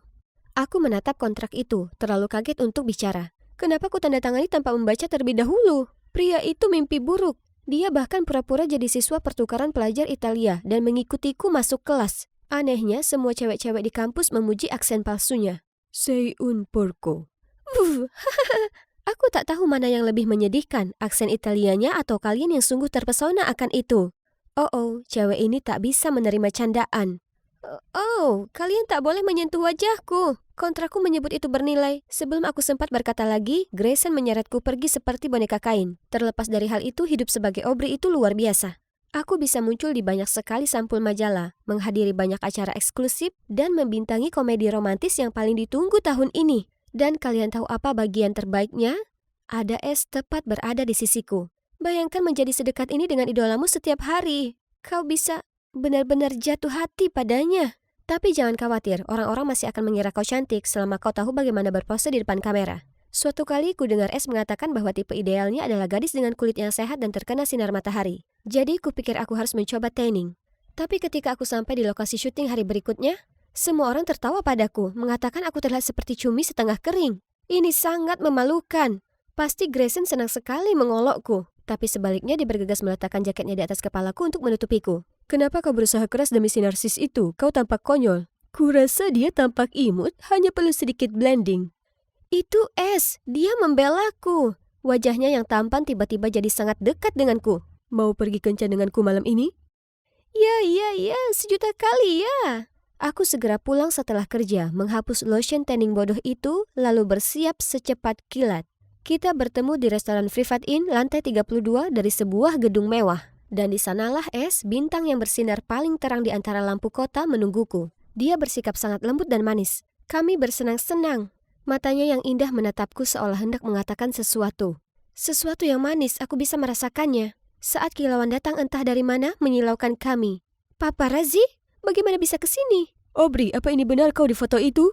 Aku menatap kontrak itu, terlalu kaget untuk bicara. Kenapa ku tanda tangani tanpa membaca terlebih dahulu? Pria itu mimpi buruk. Dia bahkan pura-pura jadi siswa pertukaran pelajar Italia dan mengikutiku masuk kelas. Anehnya, semua cewek-cewek di kampus memuji aksen palsunya. Sei un porco. Aku tak tahu mana yang lebih menyedihkan, aksen Italianya atau kalian yang sungguh terpesona akan itu. Cewek ini tak bisa menerima candaan. Kalian tak boleh menyentuh wajahku. Kontrakku menyebut itu bernilai. Sebelum aku sempat berkata lagi, Grayson menyeretku pergi seperti boneka kain. Terlepas dari hal itu, hidup sebagai Aubrey itu luar biasa. Aku bisa muncul di banyak sekali sampul majalah, menghadiri banyak acara eksklusif, dan membintangi komedi romantis yang paling ditunggu tahun ini. Dan kalian tahu apa bagian terbaiknya? Ada S tepat berada di sisiku. Bayangkan menjadi sedekat ini dengan idolamu setiap hari. Kau bisa benar-benar jatuh hati padanya. Tapi jangan khawatir, orang-orang masih akan mengira kau cantik selama kau tahu bagaimana berpose di depan kamera. Suatu kali ku dengar S mengatakan bahwa tipe idealnya adalah gadis dengan kulit yang sehat dan terkena sinar matahari. Jadi kupikir aku harus mencoba tanning. Tapi ketika aku sampai di lokasi syuting hari berikutnya, semua orang tertawa padaku, mengatakan aku terlihat seperti cumi setengah kering. Ini sangat memalukan. Pasti Grayson senang sekali mengolokku. Tapi sebaliknya dia bergegas meletakkan jaketnya di atas kepalaku untuk menutupiku. Kenapa kau berusaha keras demi si narsis itu? Kau tampak konyol. Kurasa dia tampak imut, hanya perlu sedikit blending. Itu S, dia membelaku. Wajahnya yang tampan tiba-tiba jadi sangat dekat denganku. Mau pergi kencan denganku malam ini? Ya, 1.000.000 kali ya. Aku segera pulang setelah kerja, menghapus lotion tanning bodoh itu, lalu bersiap secepat kilat. Kita bertemu di restoran Privat Inn lantai 32 dari sebuah gedung mewah. Dan di sanalah S, bintang yang bersinar paling terang di antara lampu kota menungguku. Dia bersikap sangat lembut dan manis. Kami bersenang-senang. Matanya yang indah menatapku seolah hendak mengatakan sesuatu. Sesuatu yang manis, aku bisa merasakannya. Saat kilauan datang entah dari mana menyilaukan kami. Paparazzi? Bagaimana bisa ke sini? Aubrey, apa ini benar kau di foto itu?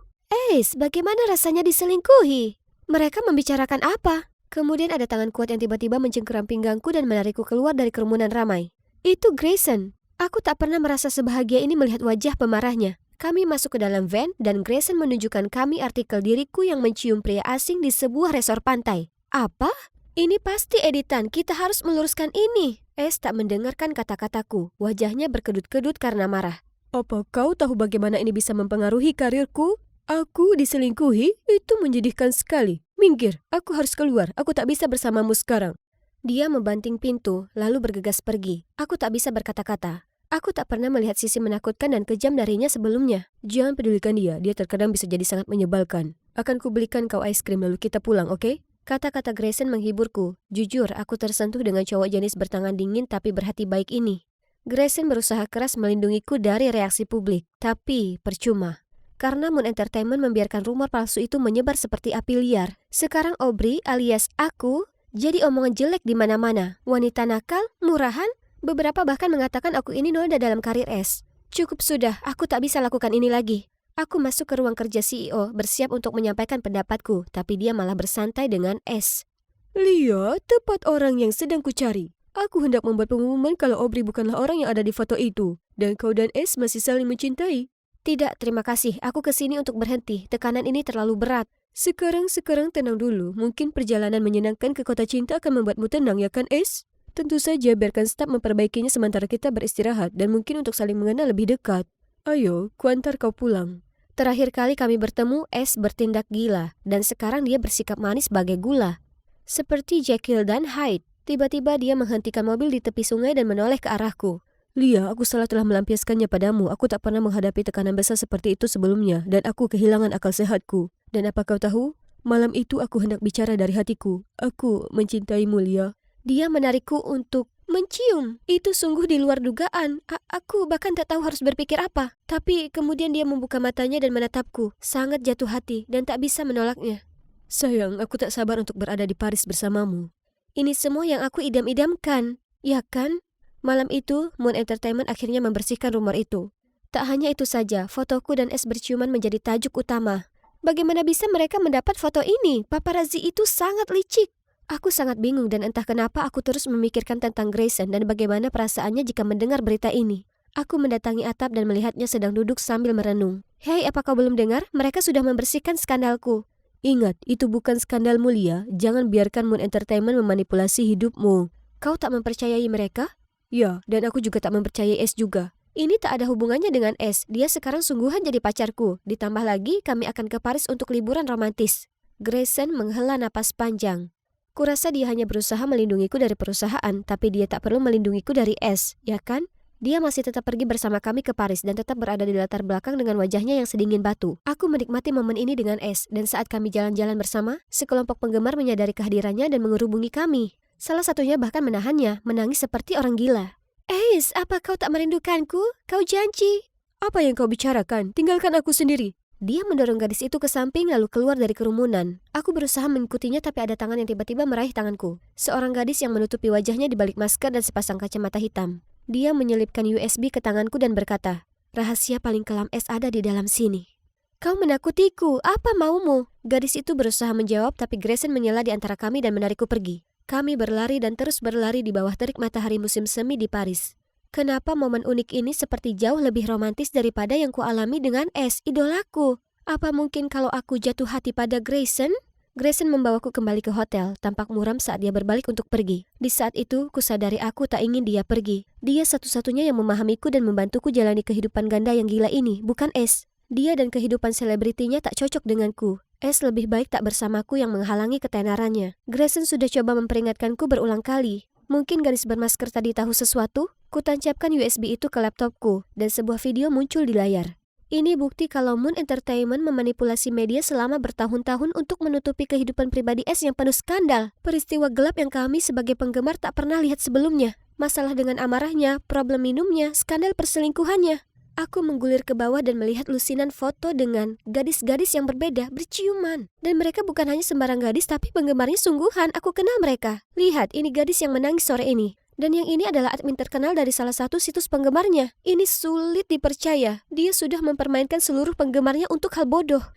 Bagaimana rasanya diselingkuhi? Mereka membicarakan apa? Kemudian ada tangan kuat yang tiba-tiba mencengkeram pinggangku dan menarikku keluar dari kerumunan ramai. Itu Grayson. Aku tak pernah merasa sebahagia ini melihat wajah pemarahnya. Kami masuk ke dalam van dan Grayson menunjukkan kami artikel diriku yang mencium pria asing di sebuah resor pantai. Apa? Ini pasti editan, kita harus meluruskan ini. S tak mendengarkan kata-kataku, wajahnya berkedut-kedut karena marah. Apa kau tahu bagaimana ini bisa mempengaruhi karirku? Aku diselingkuhi? Itu menyedihkan sekali. Minggir, aku harus keluar, aku tak bisa bersamamu sekarang. Dia membanting pintu, lalu bergegas pergi. Aku tak bisa berkata-kata. Aku tak pernah melihat sisi menakutkan dan kejam darinya sebelumnya. Jangan pedulikan dia terkadang bisa jadi sangat menyebalkan. Akan kubelikan kau es krim lalu kita pulang, oke? Kata-kata Grayson menghiburku. Jujur, aku tersentuh dengan cowok jenis bertangan dingin tapi berhati baik ini. Grayson berusaha keras melindungiku dari reaksi publik, tapi percuma. Karena Moon Entertainment membiarkan rumor palsu itu menyebar seperti api liar. Sekarang Aubrey alias aku jadi omongan jelek di mana-mana. Wanita nakal, murahan, beberapa bahkan mengatakan aku ini noda dalam karir S. Cukup sudah, aku tak bisa lakukan ini lagi. Aku masuk ke ruang kerja CEO, bersiap untuk menyampaikan pendapatku, tapi dia malah bersantai dengan S. Lia, tepat orang yang sedang kucari. Aku hendak membuat pengumuman kalau Aubrey bukanlah orang yang ada di foto itu. Dan kau dan S masih saling mencintai. Tidak, terima kasih. Aku kesini untuk berhenti. Tekanan ini terlalu berat. Sekarang tenang dulu. Mungkin perjalanan menyenangkan ke kota cinta akan membuatmu tenang, ya kan, S? Tentu saja biarkan staf memperbaikinya sementara kita beristirahat dan mungkin untuk saling mengenal lebih dekat. Ayo, kuantar kau pulang. Terakhir kali kami bertemu, S bertindak gila. Dan sekarang dia bersikap manis bagai gula. Seperti Jekyll dan Hyde. Tiba-tiba dia menghentikan mobil di tepi sungai dan menoleh ke arahku. Lia, aku salah telah melampiaskannya padamu. Aku tak pernah menghadapi tekanan besar seperti itu sebelumnya dan aku kehilangan akal sehatku. Dan apa kau tahu? Malam itu aku hendak bicara dari hatiku. Aku mencintaimu, Lia. Dia menarikku untuk mencium. Itu sungguh di luar dugaan. Aku bahkan tak tahu harus berpikir apa. Tapi kemudian dia membuka matanya dan menatapku. Sangat jatuh hati dan tak bisa menolaknya. Sayang, aku tak sabar untuk berada di Paris bersamamu. Ini semua yang aku idam-idamkan, ya kan? Malam itu, Moon Entertainment akhirnya membersihkan rumor itu. Tak hanya itu saja, fotoku dan S berciuman menjadi tajuk utama. Bagaimana bisa mereka mendapat foto ini? Paparazzi itu sangat licik. Aku sangat bingung dan entah kenapa aku terus memikirkan tentang Grayson dan bagaimana perasaannya jika mendengar berita ini. Aku mendatangi atap dan melihatnya sedang duduk sambil merenung. Hei, apa kau belum dengar? Mereka sudah membersihkan skandalku. Ingat, itu bukan skandal mulia. Jangan biarkan Moon Entertainment memanipulasi hidupmu. Kau tak mempercayai mereka? Ya, dan aku juga tak mempercayai S juga. Ini tak ada hubungannya dengan S. Dia sekarang sungguhan jadi pacarku. Ditambah lagi, kami akan ke Paris untuk liburan romantis. Grayson menghela napas panjang. Kurasa dia hanya berusaha melindungiku dari perusahaan, tapi dia tak perlu melindungiku dari S, ya kan? Dia masih tetap pergi bersama kami ke Paris dan tetap berada di latar belakang dengan wajahnya yang sedingin batu. Aku menikmati momen ini dengan S, dan saat kami jalan-jalan bersama, sekelompok penggemar menyadari kehadirannya dan mengerubungi kami. Salah satunya bahkan menahannya, menangis seperti orang gila. Ace, apa kau tak merindukanku? Kau janji. Apa yang kau bicarakan? Tinggalkan aku sendiri. Dia mendorong gadis itu ke samping lalu keluar dari kerumunan. Aku berusaha mengikutinya tapi ada tangan yang tiba-tiba meraih tanganku. Seorang gadis yang menutupi wajahnya di balik masker dan sepasang kacamata hitam. Dia menyelipkan USB ke tanganku dan berkata, "Rahasia paling kelam es ada di dalam sini." "Kau menakutiku, apa maumu?" Gadis itu berusaha menjawab tapi Grayson menyela di antara kami dan menarikku pergi. Kami berlari dan terus berlari di bawah terik matahari musim semi di Paris. Kenapa momen unik ini seperti jauh lebih romantis daripada yang kualami dengan Es, idolaku? Apa mungkin kalau aku jatuh hati pada Grayson? Grayson membawaku kembali ke hotel, tampak muram saat dia berbalik untuk pergi. Di saat itu, kusadari aku tak ingin dia pergi. Dia satu-satunya yang memahamiku dan membantuku jalani kehidupan ganda yang gila ini, bukan Es. Dia dan kehidupan selebritinya tak cocok denganku. Es lebih baik tak bersamaku yang menghalangi ketenarannya. Grayson sudah coba memperingatkanku berulang kali. Mungkin gadis bermasker tadi tahu sesuatu? Kutancapkan USB itu ke laptopku, dan sebuah video muncul di layar. Ini bukti kalau Moon Entertainment memanipulasi media selama bertahun-tahun untuk menutupi kehidupan pribadi Es yang penuh skandal. Peristiwa gelap yang kami sebagai penggemar tak pernah lihat sebelumnya. Masalah dengan amarahnya, problem minumnya, skandal perselingkuhannya. Aku menggulir ke bawah dan melihat lusinan foto dengan gadis-gadis yang berbeda berciuman. Dan mereka bukan hanya sembarang gadis tapi penggemarnya sungguhan, aku kenal mereka. Lihat, ini gadis yang menangis sore ini. Dan yang ini adalah admin terkenal dari salah satu situs penggemarnya. Ini sulit dipercaya. Dia sudah mempermainkan seluruh penggemarnya untuk hal bodoh.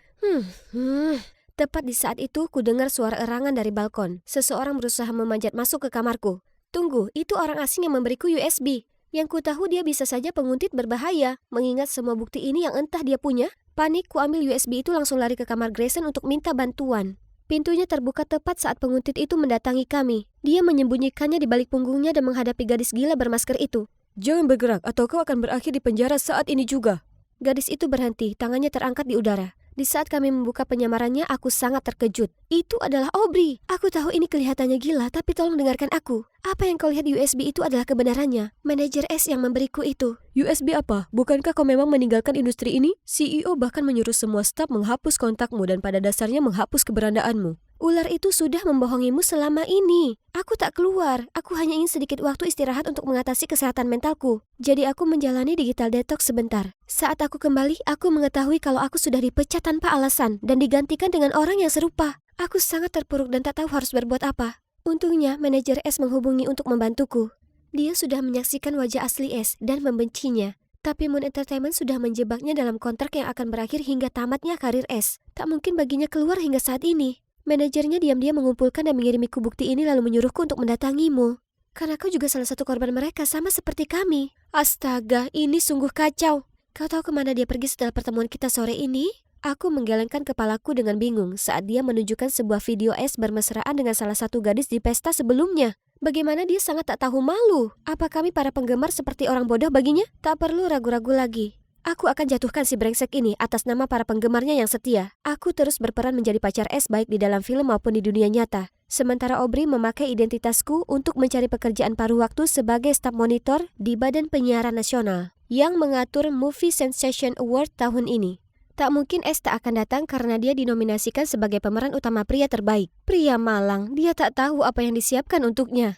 Tepat di saat itu, ku dengar suara erangan dari balkon. Seseorang berusaha memanjat masuk ke kamarku. Tunggu, itu orang asing yang memberiku USB. Yang ku tahu dia bisa saja penguntit berbahaya. Mengingat semua bukti ini yang entah dia punya, panik ku ambil USB itu langsung lari ke kamar Grayson untuk minta bantuan. Pintunya terbuka tepat saat penguntit itu mendatangi kami. Dia menyembunyikannya di balik punggungnya dan menghadapi gadis gila bermasker itu. Jangan bergerak atau kau akan berakhir di penjara saat ini juga. Gadis itu berhenti, tangannya terangkat di udara. Di saat kami membuka penyamarannya, aku sangat terkejut. Itu adalah Aubrey. Aku tahu ini kelihatannya gila, tapi tolong dengarkan aku. Apa yang kau lihat di USB itu adalah kebenarannya. Manajer S yang memberiku itu. USB apa? Bukankah kau memang meninggalkan industri ini? CEO bahkan menyuruh semua staf menghapus kontakmu dan pada dasarnya menghapus keberadaanmu. Ular itu sudah membohongimu selama ini. Aku tak keluar. Aku hanya ingin sedikit waktu istirahat untuk mengatasi kesehatan mentalku. Jadi aku menjalani digital detox sebentar. Saat aku kembali, aku mengetahui kalau aku sudah dipecat tanpa alasan dan digantikan dengan orang yang serupa. Aku sangat terpuruk dan tak tahu harus berbuat apa. Untungnya, manajer S menghubungi untuk membantuku. Dia sudah menyaksikan wajah asli S dan membencinya. Tapi Moon Entertainment sudah menjebaknya dalam kontrak yang akan berakhir hingga tamatnya karir S. Tak mungkin baginya keluar hingga saat ini. Manajernya diam-diam mengumpulkan dan mengirimiku bukti ini lalu menyuruhku untuk mendatangimu. Karena kau juga salah satu korban mereka sama seperti kami. Astaga, ini sungguh kacau. Kau tahu kemana dia pergi setelah pertemuan kita sore ini? Aku menggelengkan kepalaku dengan bingung saat dia menunjukkan sebuah video S bermesraan dengan salah satu gadis di pesta sebelumnya. Bagaimana dia sangat tak tahu malu. Apa kami para penggemar seperti orang bodoh baginya? Tak perlu ragu-ragu lagi. Aku akan jatuhkan si brengsek ini atas nama para penggemarnya yang setia. Aku terus berperan menjadi pacar S baik di dalam film maupun di dunia nyata. Sementara Aubrey memakai identitasku untuk mencari pekerjaan paruh waktu sebagai staf monitor di Badan Penyiaran Nasional yang mengatur Movie Sensation Award tahun ini. Tak mungkin S tak akan datang karena dia dinominasikan sebagai pemeran utama pria terbaik. Pria malang, dia tak tahu apa yang disiapkan untuknya.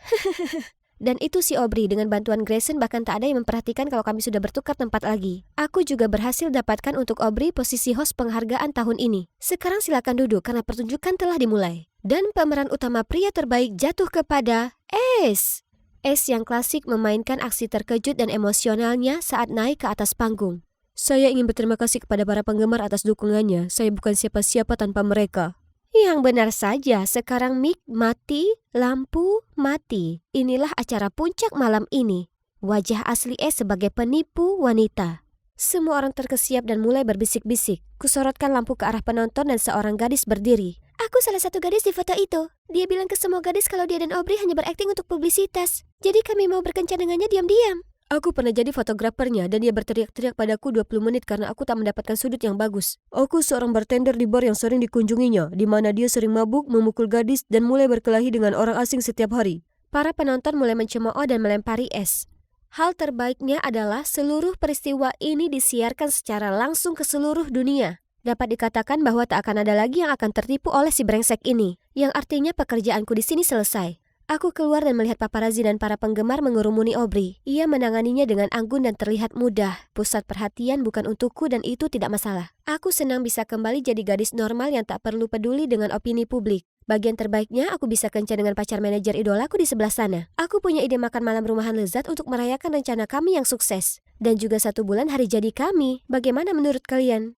Dan itu si Aubrey dengan bantuan Grayson bahkan tak ada yang memperhatikan kalau kami sudah bertukar tempat lagi. Aku juga berhasil dapatkan untuk Aubrey posisi host penghargaan tahun ini. Sekarang silakan duduk karena pertunjukan telah dimulai. Dan pemeran utama pria terbaik jatuh kepada S. S yang klasik memainkan aksi terkejut dan emosionalnya saat naik ke atas panggung. Saya ingin berterima kasih kepada para penggemar atas dukungannya. Saya bukan siapa-siapa tanpa mereka. Yang benar saja, sekarang mic mati, lampu mati. Inilah acara puncak malam ini. Wajah asli S sebagai penipu wanita. Semua orang terkesiap dan mulai berbisik-bisik. Kusorotkan lampu ke arah penonton dan seorang gadis berdiri. Aku salah satu gadis di foto itu. Dia bilang ke semua gadis kalau dia dan Aubrey hanya berakting untuk publisitas. Jadi kami mau berkencan dengannya diam-diam. Aku pernah jadi fotografernya dan dia berteriak-teriak padaku 20 menit karena aku tak mendapatkan sudut yang bagus. Aku seorang bartender di bar yang sering dikunjunginya, di mana dia sering mabuk, memukul gadis, dan mulai berkelahi dengan orang asing setiap hari. Para penonton mulai mencemooh dan melempari S. Hal terbaiknya adalah seluruh peristiwa ini disiarkan secara langsung ke seluruh dunia. Dapat dikatakan bahwa tak akan ada lagi yang akan tertipu oleh si brengsek ini, yang artinya pekerjaanku di sini selesai. Aku keluar dan melihat paparazzi dan para penggemar mengurumuni Aubrey. Ia menanganinya dengan anggun dan terlihat mudah. Pusat perhatian bukan untukku dan itu tidak masalah. Aku senang bisa kembali jadi gadis normal yang tak perlu peduli dengan opini publik. Bagian terbaiknya, aku bisa kencan dengan pacar manajer idolaku di sebelah sana. Aku punya ide makan malam rumahan lezat untuk merayakan rencana kami yang sukses. Dan juga 1 bulan hari jadi kami. Bagaimana menurut kalian?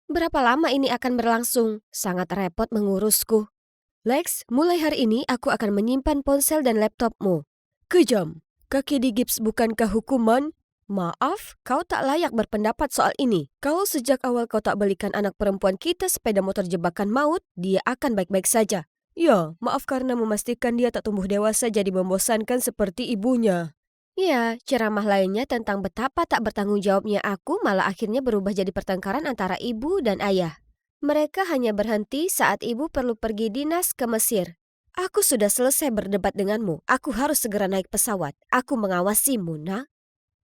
Berapa lama ini akan berlangsung? Sangat repot mengurusku. Lex, mulai hari ini aku akan menyimpan ponsel dan laptopmu. Kejam. Kaki digips bukankah hukuman? Maaf, kau tak layak berpendapat soal ini. Kalau sejak awal kau tak belikan anak perempuan kita sepeda motor jebakan maut, dia akan baik-baik saja. Ya, maaf karena memastikan dia tak tumbuh dewasa jadi membosankan seperti ibunya. Ya, ceramah lainnya tentang betapa tak bertanggung jawabnya aku malah akhirnya berubah jadi pertengkaran antara ibu dan ayah. Mereka hanya berhenti saat ibu perlu pergi dinas ke Mesir. Aku sudah selesai berdebat denganmu. Aku harus segera naik pesawat. Aku mengawasimu, nak.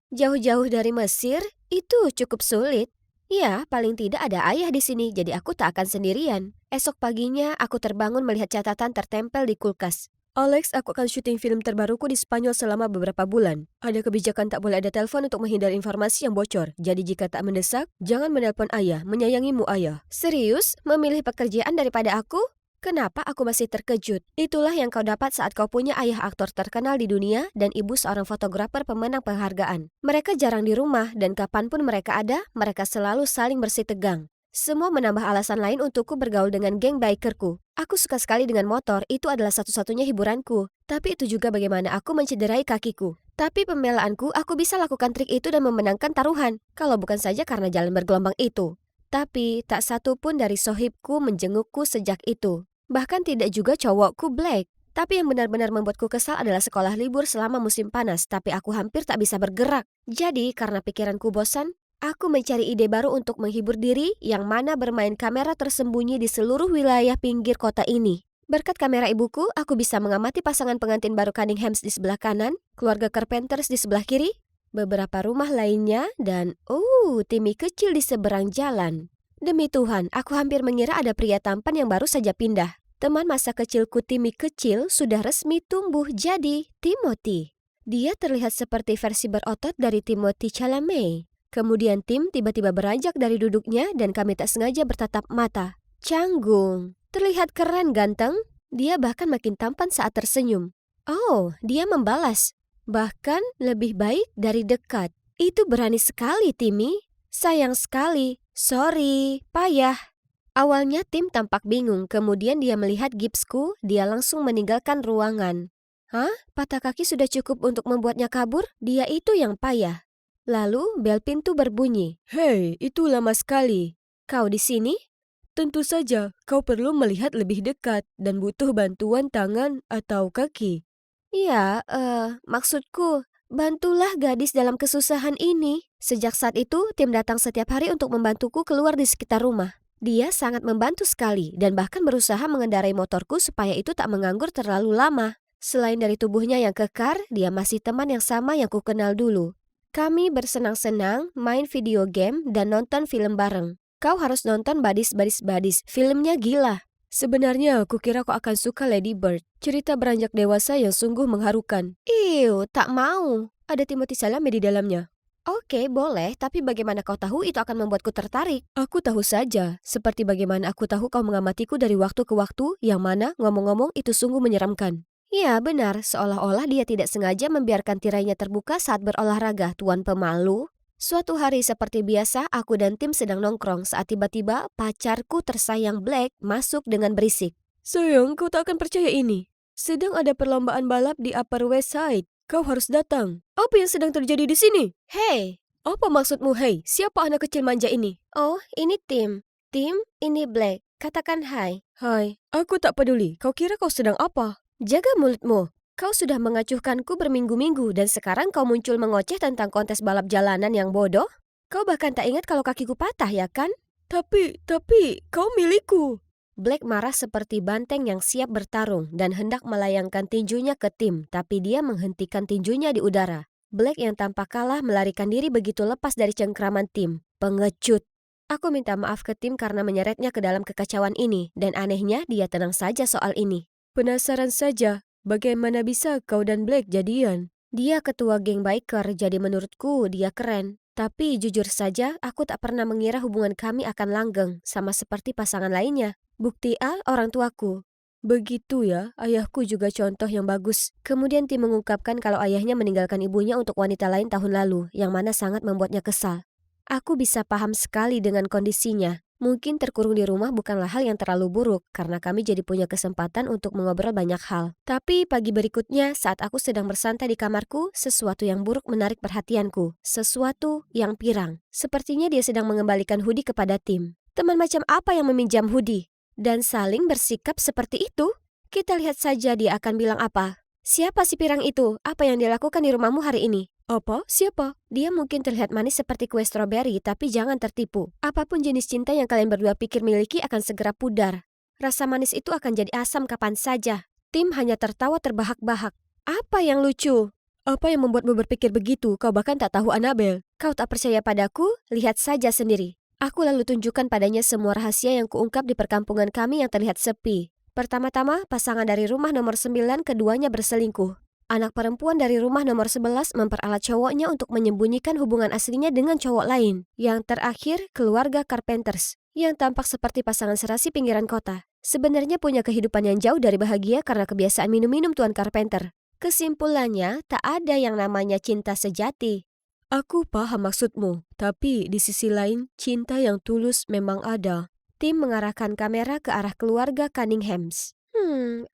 Jauh-jauh dari Mesir, itu cukup sulit. Ya, paling tidak ada ayah di sini, jadi aku tak akan sendirian. Esok paginya, aku terbangun melihat catatan tertempel di kulkas. Alex, aku akan syuting film terbaruku di Spanyol selama beberapa bulan. Ada kebijakan tak boleh ada telepon untuk menghindari informasi yang bocor. Jadi jika tak mendesak, jangan menelpon ayah, menyayangimu ayah. Serius? Memilih pekerjaan daripada aku? Kenapa aku masih terkejut? Itulah yang kau dapat saat kau punya ayah aktor terkenal di dunia dan ibu seorang fotografer pemenang penghargaan. Mereka jarang di rumah dan kapanpun mereka ada, mereka selalu saling bersitegang. Semua menambah alasan lain untukku bergaul dengan geng bikerku. Aku suka sekali dengan motor, itu adalah satu-satunya hiburanku. Tapi itu juga bagaimana aku mencederai kakiku. Tapi pembelaanku, aku bisa lakukan trik itu dan memenangkan taruhan. Kalau bukan saja karena jalan bergelombang itu. Tapi tak satu pun dari sohibku menjengukku sejak itu. Bahkan tidak juga cowokku Blake. Tapi yang benar-benar membuatku kesal adalah sekolah libur selama musim panas, tapi aku hampir tak bisa bergerak. Jadi, karena pikiranku bosan, aku mencari ide baru untuk menghibur diri yang mana bermain kamera tersembunyi di seluruh wilayah pinggir kota ini. Berkat kamera ibuku, aku bisa mengamati pasangan pengantin baru Cunninghams di sebelah kanan, keluarga Carpenters di sebelah kiri, beberapa rumah lainnya, dan Timmy kecil di seberang jalan. Demi Tuhan, aku hampir mengira ada pria tampan yang baru saja pindah. Teman masa kecilku Timmy kecil sudah resmi tumbuh jadi Timothy. Dia terlihat seperti versi berotot dari Timothy Chalamet. Kemudian Tim tiba-tiba beranjak dari duduknya dan kami tak sengaja bertatap mata. Canggung. Terlihat keren ganteng. Dia bahkan makin tampan saat tersenyum. Oh, dia membalas. Bahkan lebih baik dari dekat. Itu berani sekali, Timmy. Sayang sekali. Sorry, payah. Awalnya Tim tampak bingung, kemudian dia melihat gipsku, dia langsung meninggalkan ruangan. Hah? Patah kaki sudah cukup untuk membuatnya kabur? Dia itu yang payah. Lalu bel pintu berbunyi. Hei, itu lama sekali. Kau di sini? Tentu saja, kau perlu melihat lebih dekat dan butuh bantuan tangan atau kaki. Iya, maksudku, bantulah gadis dalam kesusahan ini. Sejak saat itu, Tim datang setiap hari untuk membantuku keluar di sekitar rumah. Dia sangat membantu sekali dan bahkan berusaha mengendarai motorku supaya itu tak menganggur terlalu lama. Selain dari tubuhnya yang kekar, dia masih teman yang sama yang kukenal dulu. Kami bersenang-senang, main video game, dan nonton film bareng. Kau harus nonton Badis, filmnya gila. Sebenarnya aku kira kau akan suka Lady Bird. Cerita beranjak dewasa yang sungguh mengharukan. Tak mau. Ada Timothy Chalamet di dalamnya. Oke, boleh, tapi bagaimana kau tahu itu akan membuatku tertarik? Aku tahu saja, seperti bagaimana aku tahu kau mengamatiku dari waktu ke waktu, yang mana, ngomong-ngomong, itu sungguh menyeramkan. Ya, benar, seolah-olah dia tidak sengaja membiarkan tirainya terbuka saat berolahraga, tuan pemalu. Suatu hari seperti biasa, aku dan Tim sedang nongkrong saat tiba-tiba pacarku tersayang Black masuk dengan berisik. Sayang, kau tak akan percaya ini. Sedang ada perlombaan balap di Upper West Side. Kau harus datang. Apa yang sedang terjadi di sini? Hey! Apa maksudmu, hey? Siapa anak kecil manja ini? Oh, ini Tim. Tim, ini Black. Katakan hai. Hai, aku tak peduli. Kau kira kau sedang apa? Jaga mulutmu. Kau sudah mengacuhkanku berminggu-minggu dan sekarang kau muncul mengoceh tentang kontes balap jalanan yang bodoh? Kau bahkan tak ingat kalau kakiku patah, ya kan? Tapi, kau milikku. Black marah seperti banteng yang siap bertarung dan hendak melayangkan tinjunya ke Tim, tapi dia menghentikan tinjunya di udara. Black yang tanpa kalah melarikan diri begitu lepas dari cengkraman Tim. Pengecut. Aku minta maaf ke Tim karena menyeretnya ke dalam kekacauan ini, dan anehnya dia tenang saja soal ini. Penasaran saja, bagaimana bisa kau dan Black jadian? Dia ketua geng biker, jadi menurutku dia keren. Tapi jujur saja, aku tak pernah mengira hubungan kami akan langgeng, sama seperti pasangan lainnya. Bukti A, orang tuaku. Begitu ya, ayahku juga contoh yang bagus. Kemudian Tim mengungkapkan kalau ayahnya meninggalkan ibunya untuk wanita lain tahun lalu, yang mana sangat membuatnya kesal. Aku bisa paham sekali dengan kondisinya. Mungkin terkurung di rumah bukanlah hal yang terlalu buruk, karena kami jadi punya kesempatan untuk mengobrol banyak hal. Tapi pagi berikutnya, saat aku sedang bersantai di kamarku, sesuatu yang buruk menarik perhatianku. Sesuatu yang pirang. Sepertinya dia sedang mengembalikan hoodie kepada Tim. Teman macam apa yang meminjam hoodie? Dan saling bersikap seperti itu? Kita lihat saja dia akan bilang apa. Siapa si pirang itu? Apa yang dia lakukan di rumahmu hari ini? Apa? Siapa? Dia mungkin terlihat manis seperti kue stroberi, tapi jangan tertipu. Apapun jenis cinta yang kalian berdua pikir miliki akan segera pudar. Rasa manis itu akan jadi asam kapan saja. Tim hanya tertawa terbahak-bahak. Apa yang lucu? Apa yang membuatmu berpikir begitu? Kau bahkan tak tahu Annabelle. Kau tak percaya padaku? Lihat saja sendiri. Aku lalu tunjukkan padanya semua rahasia yang kuungkap di perkampungan kami yang terlihat sepi. Pertama-tama, pasangan dari rumah nomor 9 keduanya berselingkuh. Anak perempuan dari rumah nomor 11 memperalat cowoknya untuk menyembunyikan hubungan aslinya dengan cowok lain. Yang terakhir, keluarga Carpenters, yang tampak seperti pasangan serasi pinggiran kota. Sebenarnya punya kehidupan yang jauh dari bahagia karena kebiasaan minum-minum Tuan Carpenter. Kesimpulannya, tak ada yang namanya cinta sejati. Aku paham maksudmu, tapi di sisi lain, cinta yang tulus memang ada. Tim mengarahkan kamera ke arah keluarga Cunninghams.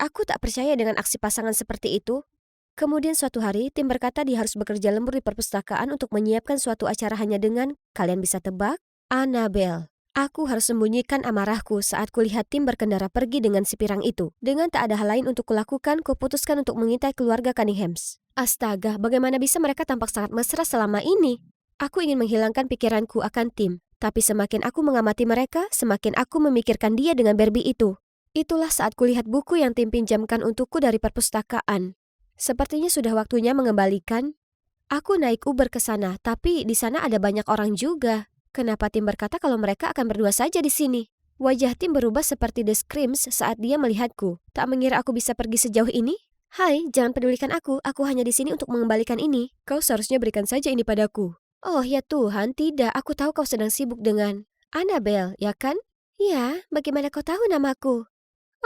Aku tak percaya dengan aksi pasangan seperti itu. Kemudian suatu hari, Tim berkata dia harus bekerja lembur di perpustakaan untuk menyiapkan suatu acara hanya dengan, kalian bisa tebak, Annabelle. Aku harus sembunyikan amarahku saat kulihat Tim berkendara pergi dengan si pirang itu. Dengan tak ada hal lain untuk kulakukan, kuputuskan untuk mengintai keluarga Cunninghams. Astaga, bagaimana bisa mereka tampak sangat mesra selama ini? Aku ingin menghilangkan pikiranku akan Tim. Tapi semakin aku mengamati mereka, semakin aku memikirkan dia dengan Barbie itu. Itulah saat kulihat buku yang Tim pinjamkan untukku dari perpustakaan. Sepertinya sudah waktunya mengembalikan. Aku naik Uber ke sana, tapi di sana ada banyak orang juga. Kenapa Tim berkata kalau mereka akan berdua saja di sini? Wajah Tim berubah seperti The Screams saat dia melihatku. Tak mengira aku bisa pergi sejauh ini. Hai, jangan pedulikan aku hanya di sini untuk mengembalikan ini. Kau seharusnya berikan saja ini padaku. Oh ya Tuhan, tidak. Aku tahu kau sedang sibuk dengan Annabelle, ya kan? Ya, bagaimana kau tahu namaku?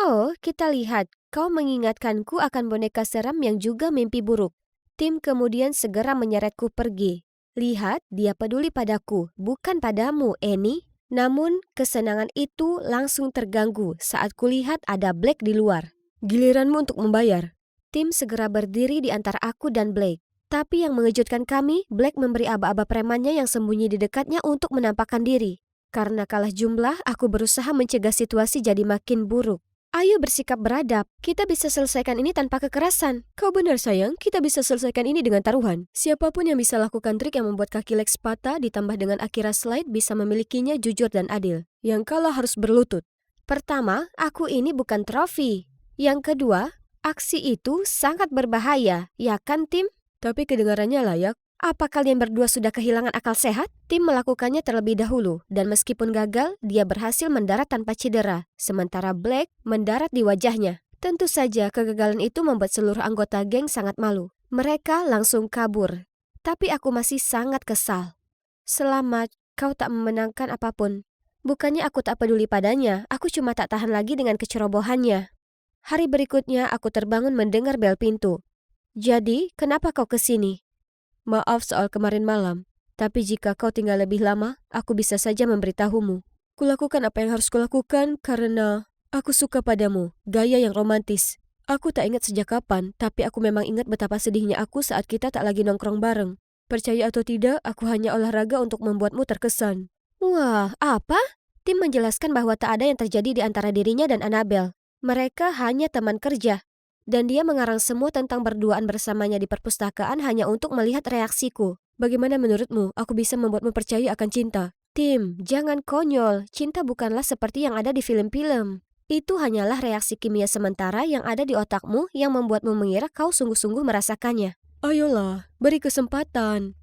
Oh, kita lihat. Kau mengingatkanku akan boneka seram yang juga mimpi buruk. Tim kemudian segera menyeretku pergi. Lihat, dia peduli padaku, bukan padamu, Annie. Namun, kesenangan itu langsung terganggu saat kulihat ada Blake di luar. Giliranmu untuk membayar. Tim segera berdiri di antara aku dan Blake. Tapi yang mengejutkan kami, Blake memberi aba-aba premannya yang sembunyi di dekatnya untuk menampakkan diri. Karena kalah jumlah, aku berusaha mencegah situasi jadi makin buruk. Ayo bersikap beradab, kita bisa selesaikan ini tanpa kekerasan. Kau benar sayang, kita bisa selesaikan ini dengan taruhan. Siapapun yang bisa lakukan trik yang membuat kaki Lex patah ditambah dengan Akira slide bisa memilikinya jujur dan adil. Yang kalah harus berlutut. Pertama, aku ini bukan trofi. Yang kedua, aksi itu sangat berbahaya, ya kan Tim? Tapi kedengarannya layak. Apa kalian berdua sudah kehilangan akal sehat? Tim melakukannya terlebih dahulu, dan meskipun gagal, dia berhasil mendarat tanpa cedera, sementara Blake mendarat di wajahnya. Tentu saja kegagalan itu membuat seluruh anggota geng sangat malu. Mereka langsung kabur. Tapi aku masih sangat kesal. Selamat, kau tak memenangkan apapun. Bukannya aku tak peduli padanya, aku cuma tak tahan lagi dengan kecerobohannya. Hari berikutnya aku terbangun mendengar bel pintu. Jadi, kenapa kau kesini? Maaf soal kemarin malam, tapi jika kau tinggal lebih lama, aku bisa saja memberitahumu. Kulakukan apa yang harus kulakukan karena aku suka padamu, gaya yang romantis. Aku tak ingat sejak kapan, tapi aku memang ingat betapa sedihnya aku saat kita tak lagi nongkrong bareng. Percaya atau tidak, aku hanya olahraga untuk membuatmu terkesan. Wah, apa? Tim menjelaskan bahwa tak ada yang terjadi di antara dirinya dan Annabelle. Mereka hanya teman kerja. Dan dia mengarang semua tentang berduaan bersamanya di perpustakaan hanya untuk melihat reaksiku. Bagaimana menurutmu aku bisa membuatmu percaya akan cinta? Tim, jangan konyol. Cinta bukanlah seperti yang ada di film-film. Itu hanyalah reaksi kimia sementara yang ada di otakmu yang membuatmu mengira kau sungguh-sungguh merasakannya. Ayolah, beri kesempatan.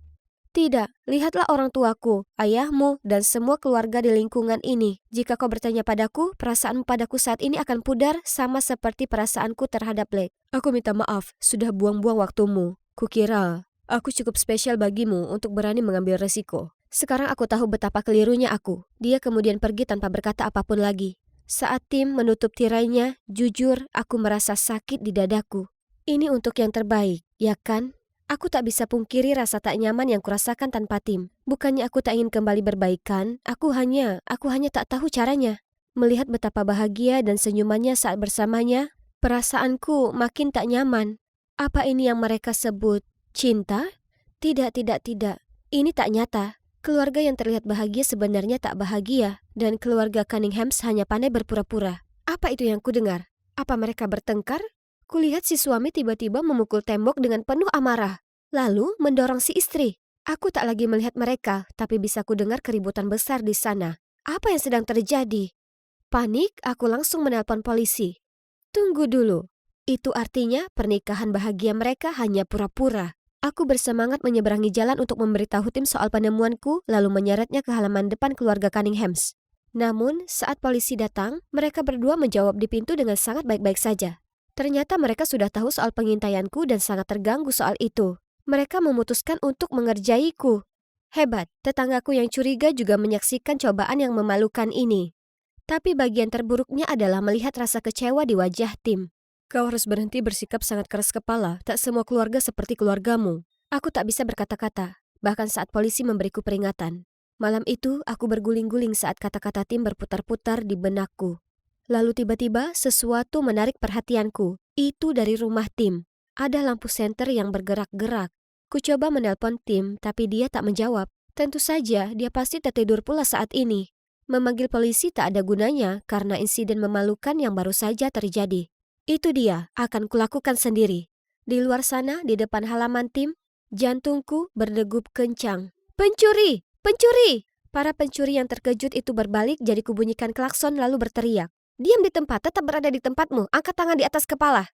Tidak, lihatlah orang tuaku, ayahmu, dan semua keluarga di lingkungan ini. Jika kau bertanya padaku, perasaanmu padaku saat ini akan pudar sama seperti perasaanku terhadap Blake. Aku minta maaf, sudah buang-buang waktumu. Kukira, aku cukup spesial bagimu untuk berani mengambil resiko. Sekarang aku tahu betapa kelirunya aku. Dia kemudian pergi tanpa berkata apapun lagi. Saat Tim menutup tirainya, jujur aku merasa sakit di dadaku. Ini untuk yang terbaik, ya kan? Aku tak bisa pungkiri rasa tak nyaman yang kurasakan tanpa Tim. Bukannya aku tak ingin kembali berbaikan, aku hanya tak tahu caranya. Melihat betapa bahagia dan senyumannya saat bersamanya, perasaanku makin tak nyaman. Apa ini yang mereka sebut cinta? Tidak. Ini tak nyata. Keluarga yang terlihat bahagia sebenarnya tak bahagia, dan keluarga Cunninghams hanya pandai berpura-pura. Apa itu yang kudengar? Apa mereka bertengkar? Kulihat si suami tiba-tiba memukul tembok dengan penuh amarah, lalu mendorong si istri. Aku tak lagi melihat mereka, tapi bisa kudengar keributan besar di sana. Apa yang sedang terjadi? Panik, aku langsung menelpon polisi. Tunggu dulu. Itu artinya pernikahan bahagia mereka hanya pura-pura. Aku bersemangat menyeberangi jalan untuk memberitahu Tim soal penemuanku, lalu menyeretnya ke halaman depan keluarga Cunninghams. Namun, saat polisi datang, mereka berdua menjawab di pintu dengan sangat baik-baik saja. Ternyata mereka sudah tahu soal pengintaianku dan sangat terganggu soal itu. Mereka memutuskan untuk mengerjaiku. Hebat, tetanggaku yang curiga juga menyaksikan cobaan yang memalukan ini. Tapi bagian terburuknya adalah melihat rasa kecewa di wajah Tim. Kau harus berhenti bersikap sangat keras kepala. Tak semua keluarga seperti keluargamu. Aku tak bisa berkata-kata, bahkan saat polisi memberiku peringatan. Malam itu, aku berguling-guling saat kata-kata Tim berputar-putar di benakku. Lalu tiba-tiba sesuatu menarik perhatianku. Itu dari rumah Tim. Ada lampu senter yang bergerak-gerak. Ku coba menelpon Tim, tapi dia tak menjawab. Tentu saja dia pasti tertidur pula saat ini. Memanggil polisi tak ada gunanya karena insiden memalukan yang baru saja terjadi. Itu dia, akan kulakukan sendiri. Di luar sana, di depan halaman Tim, jantungku berdegup kencang. Pencuri! Pencuri! Para pencuri yang terkejut itu berbalik jadi kubunyikan klakson lalu berteriak. Diam di tempat, tetap berada di tempatmu, angkat tangan di atas kepala.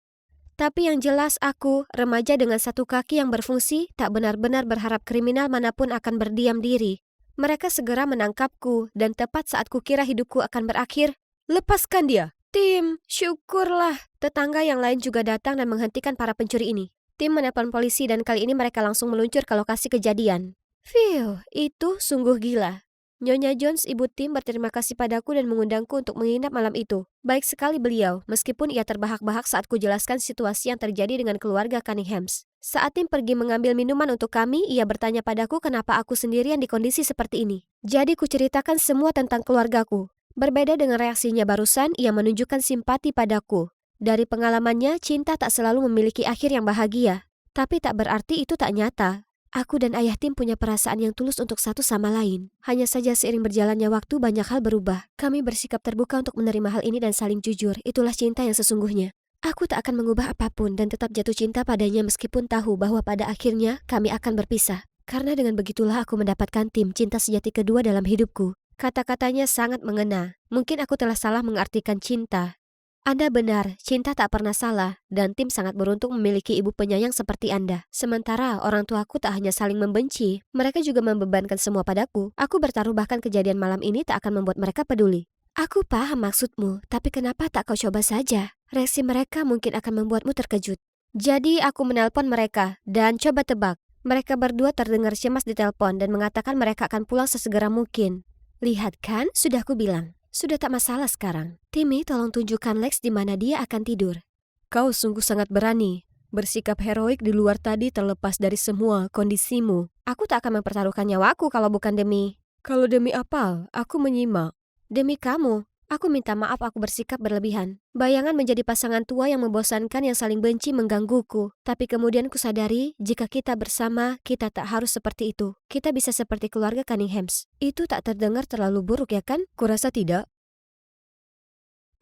Tapi yang jelas aku, remaja dengan satu kaki yang berfungsi, tak benar-benar berharap kriminal manapun akan berdiam diri. Mereka segera menangkapku, dan tepat saat kukira hidupku akan berakhir, lepaskan dia. Tim, syukurlah. Tetangga yang lain juga datang dan menghentikan para pencuri ini. Tim menelpon polisi dan kali ini mereka langsung meluncur ke lokasi kejadian. Phew, itu sungguh gila. Nyonya Jones, ibu Tim, berterima kasih padaku dan mengundangku untuk menginap malam itu. Baik sekali beliau, meskipun ia terbahak-bahak saat kujelaskan situasi yang terjadi dengan keluarga Cunninghams. Saat Tim pergi mengambil minuman untuk kami, ia bertanya padaku kenapa aku sendirian di kondisi seperti ini. Jadi kuceritakan semua tentang keluargaku. Berbeda dengan reaksinya barusan, ia menunjukkan simpati padaku. Dari pengalamannya, cinta tak selalu memiliki akhir yang bahagia. Tapi tak berarti itu tak nyata. Aku dan ayah Tim punya perasaan yang tulus untuk satu sama lain. Hanya saja seiring berjalannya waktu banyak hal berubah. Kami bersikap terbuka untuk menerima hal ini dan saling jujur. Itulah cinta yang sesungguhnya. Aku tak akan mengubah apapun dan tetap jatuh cinta padanya meskipun tahu bahwa pada akhirnya kami akan berpisah. Karena dengan begitulah aku mendapatkan Tim, cinta sejati kedua dalam hidupku. Kata-katanya sangat mengena. Mungkin aku telah salah mengartikan cinta. Anda benar, cinta tak pernah salah, dan Tim sangat beruntung memiliki ibu penyayang seperti Anda. Sementara orang tuaku tak hanya saling membenci, mereka juga membebankan semua padaku. Aku bertaruh bahkan kejadian malam ini tak akan membuat mereka peduli. Aku paham maksudmu, tapi kenapa tak kau coba saja? Reaksi mereka mungkin akan membuatmu terkejut. Jadi aku menelpon mereka, dan coba tebak. Mereka berdua terdengar cemas di telepon dan mengatakan mereka akan pulang sesegera mungkin. Lihat kan, sudah aku bilang. Sudah tak masalah sekarang. Timmy, tolong tunjukkan Lex di mana dia akan tidur. Kau sungguh sangat berani. Bersikap heroik di luar tadi terlepas dari semua kondisimu. Aku tak akan mempertaruhkan nyawaku kalau bukan demi... Kalau demi apa? Aku menyimak. Demi kamu. Aku minta maaf aku bersikap berlebihan. Bayangan menjadi pasangan tua yang membosankan yang saling benci menggangguku. Tapi kemudian kusadari, jika kita bersama, kita tak harus seperti itu. Kita bisa seperti keluarga Cunninghams. Itu tak terdengar terlalu buruk ya kan? Kurasa tidak.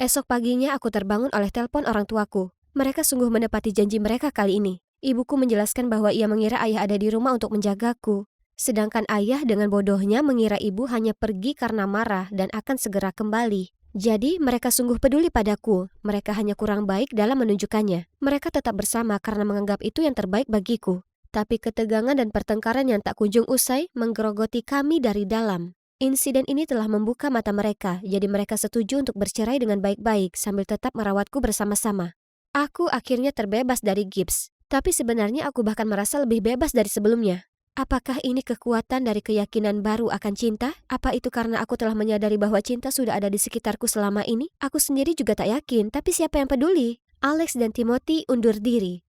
Esok paginya aku terbangun oleh telepon orang tuaku. Mereka sungguh menepati janji mereka kali ini. Ibuku menjelaskan bahwa ia mengira ayah ada di rumah untuk menjagaku. Sedangkan ayah dengan bodohnya mengira ibu hanya pergi karena marah dan akan segera kembali. Jadi mereka sungguh peduli padaku. Mereka hanya kurang baik dalam menunjukkannya. Mereka tetap bersama karena menganggap itu yang terbaik bagiku. Tapi ketegangan dan pertengkaran yang tak kunjung usai menggerogoti kami dari dalam. Insiden ini telah membuka mata mereka, jadi mereka setuju untuk bercerai dengan baik-baik sambil tetap merawatku bersama-sama. Aku akhirnya terbebas dari gips, tapi sebenarnya aku bahkan merasa lebih bebas dari sebelumnya. Apakah ini kekuatan dari keyakinan baru akan cinta? Apa itu karena aku telah menyadari bahwa cinta sudah ada di sekitarku selama ini? Aku sendiri juga tak yakin, tapi siapa yang peduli? Alex dan Timothy undur diri.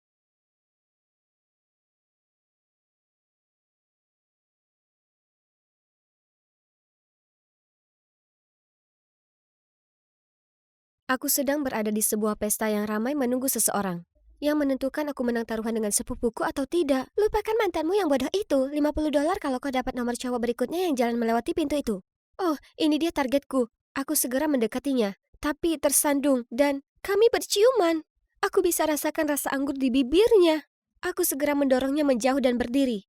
Aku sedang berada di sebuah pesta yang ramai menunggu seseorang yang menentukan aku menang taruhan dengan sepupuku atau tidak. Lupakan mantanmu yang bodoh itu. $50 kalau kau dapat nomor cowok berikutnya yang jalan melewati pintu itu. Oh, ini dia targetku. Aku segera mendekatinya, tapi tersandung dan kami berciuman. Aku bisa rasakan rasa anggur di bibirnya. Aku segera mendorongnya menjauh dan berdiri.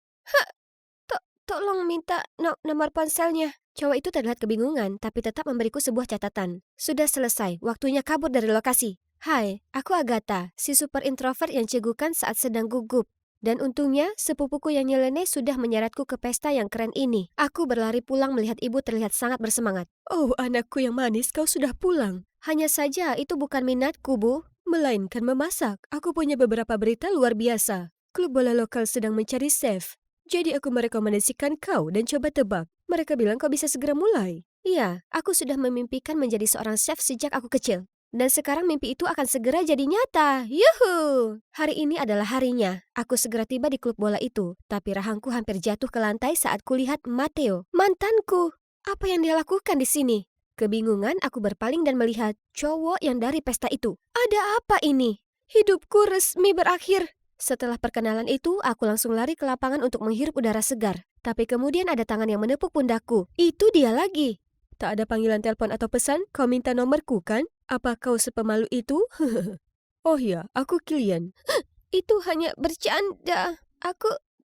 Tolong minta nomor ponselnya. Cowok itu terlihat kebingungan, tapi tetap memberiku sebuah catatan. Sudah selesai, waktunya kabur dari lokasi. Hai, aku Agatha, si super introvert yang cegukan saat sedang gugup. Dan untungnya, sepupuku yang nyeleneh sudah menyeretku ke pesta yang keren ini. Aku berlari pulang melihat ibu terlihat sangat bersemangat. Oh, anakku yang manis, kau sudah pulang. Hanya saja, itu bukan minatku, Bu. Melainkan memasak. Aku punya beberapa berita luar biasa. Klub bola lokal sedang mencari chef. Jadi aku merekomendasikan kau dan coba tebak. Mereka bilang kau bisa segera mulai. Iya, aku sudah memimpikan menjadi seorang chef sejak aku kecil. Dan sekarang mimpi itu akan segera jadi nyata. Yuhu! Hari ini adalah harinya. Aku segera tiba di klub bola itu. Tapi rahangku hampir jatuh ke lantai saat kulihat Matteo, mantanku. Apa yang dia lakukan di sini? Kebingungan aku berpaling dan melihat cowok yang dari pesta itu. Ada apa ini? Hidupku resmi berakhir. Setelah perkenalan itu, aku langsung lari ke lapangan untuk menghirup udara segar. Tapi kemudian ada tangan yang menepuk pundakku. Itu dia lagi. Tak ada panggilan telepon atau pesan, kau minta nomorku kan? Apa kau sepemalu itu? Oh ya, aku Kilian. Itu hanya bercanda.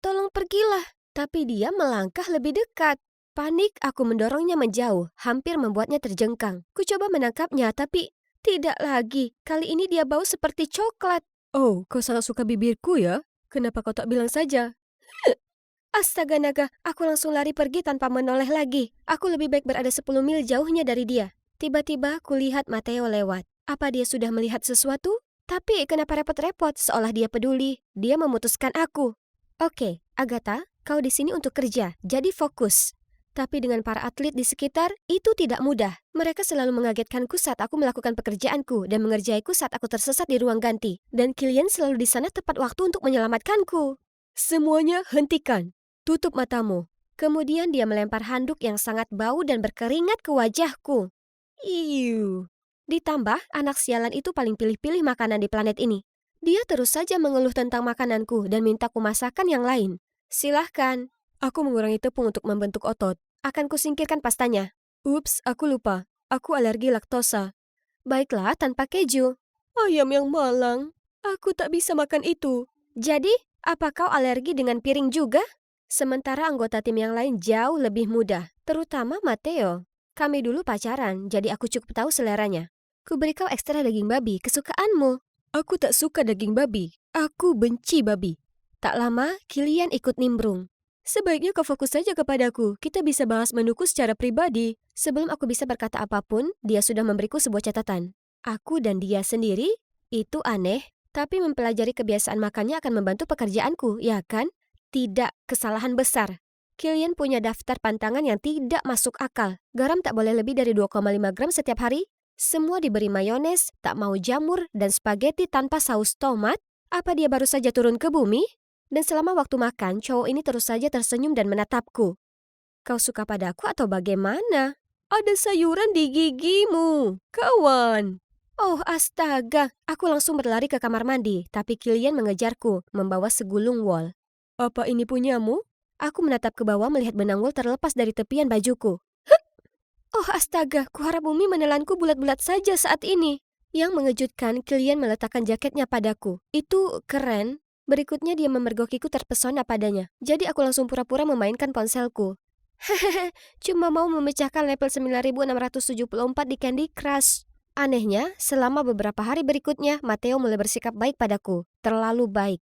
Tolong pergilah. Tapi dia melangkah lebih dekat. Panik, aku mendorongnya menjauh, hampir membuatnya terjengkang. Ku coba menangkapnya, tapi tidak lagi. Kali ini dia bau seperti coklat. Oh, kau sangat suka bibirku ya? Kenapa kau tak bilang saja? Astaga naga, aku langsung lari pergi tanpa menoleh lagi. Aku lebih baik berada 10 mil jauhnya dari dia. Tiba-tiba kulihat Matteo lewat. Apa dia sudah melihat sesuatu? Tapi kenapa repot-repot seolah dia peduli? Dia memutuskan aku. Oke, Agatha, kau di sini untuk kerja, jadi fokus. Tapi dengan para atlet di sekitar, itu tidak mudah. Mereka selalu mengagetkanku saat aku melakukan pekerjaanku dan mengerjaiku saat aku tersesat di ruang ganti. Dan Kilian selalu di sana tepat waktu untuk menyelamatkanku. Semuanya hentikan. Tutup matamu. Kemudian dia melempar handuk yang sangat bau dan berkeringat ke wajahku. Iu. Ditambah, anak sialan itu paling pilih-pilih makanan di planet ini. Dia terus saja mengeluh tentang makananku dan minta ku masakan yang lain. Silahkan. Aku mengurangi tepung untuk membentuk otot. Akan kusingkirkan pastanya. Ups, aku lupa. Aku alergi laktosa. Baiklah, tanpa keju. Ayam yang malang. Aku tak bisa makan itu. Jadi, apa kau alergi dengan piring juga? Sementara anggota tim yang lain jauh lebih mudah, terutama Matteo. Kami dulu pacaran, jadi aku cukup tahu seleranya. Kuberi kau ekstra daging babi, kesukaanmu. Aku tak suka daging babi. Aku benci babi. Tak lama, Kilian ikut nimbrung. Sebaiknya kau fokus saja kepadaku. Kita bisa bahas menuku secara pribadi. Sebelum aku bisa berkata apapun, dia sudah memberiku sebuah catatan. Aku dan dia sendiri? Itu aneh. Tapi mempelajari kebiasaan makannya akan membantu pekerjaanku, ya kan? Tidak kesalahan besar. Kilian punya daftar pantangan yang tidak masuk akal. Garam tak boleh lebih dari 2,5 gram setiap hari. Semua diberi mayones, tak mau jamur, dan spaghetti tanpa saus tomat. Apa dia baru saja turun ke bumi? Dan selama waktu makan, cowok ini terus saja tersenyum dan menatapku. Kau suka padaku atau bagaimana? Ada sayuran di gigimu, kawan. Oh astaga, aku langsung berlari ke kamar mandi, tapi Kilian mengejarku, membawa segulung wol. Apa ini punyamu? Aku menatap ke bawah melihat benang wol terlepas dari tepian bajuku. Oh astaga, kuharap bumi menelanku bulat-bulat saja saat ini. Yang mengejutkan, Kilian meletakkan jaketnya padaku. Itu keren. Berikutnya dia memergokiku terpesona padanya. Jadi aku langsung pura-pura memainkan ponselku. Cuma mau memecahkan level 9674 di Candy Crush. Anehnya, selama beberapa hari berikutnya, Matteo mulai bersikap baik padaku. Terlalu baik.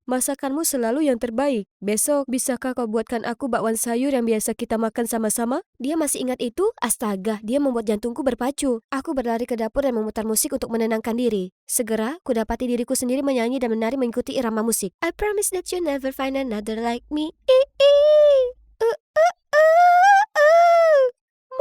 Masakanmu selalu yang terbaik. Besok, bisakah kau buatkan aku bakwan sayur yang biasa kita makan sama-sama? Dia masih ingat itu? Astaga, dia membuat jantungku berpacu. Aku berlari ke dapur dan memutar musik untuk menenangkan diri. Segera, kudapati diriku sendiri menyanyi dan menari mengikuti irama musik. I promise that you'll never find another like me.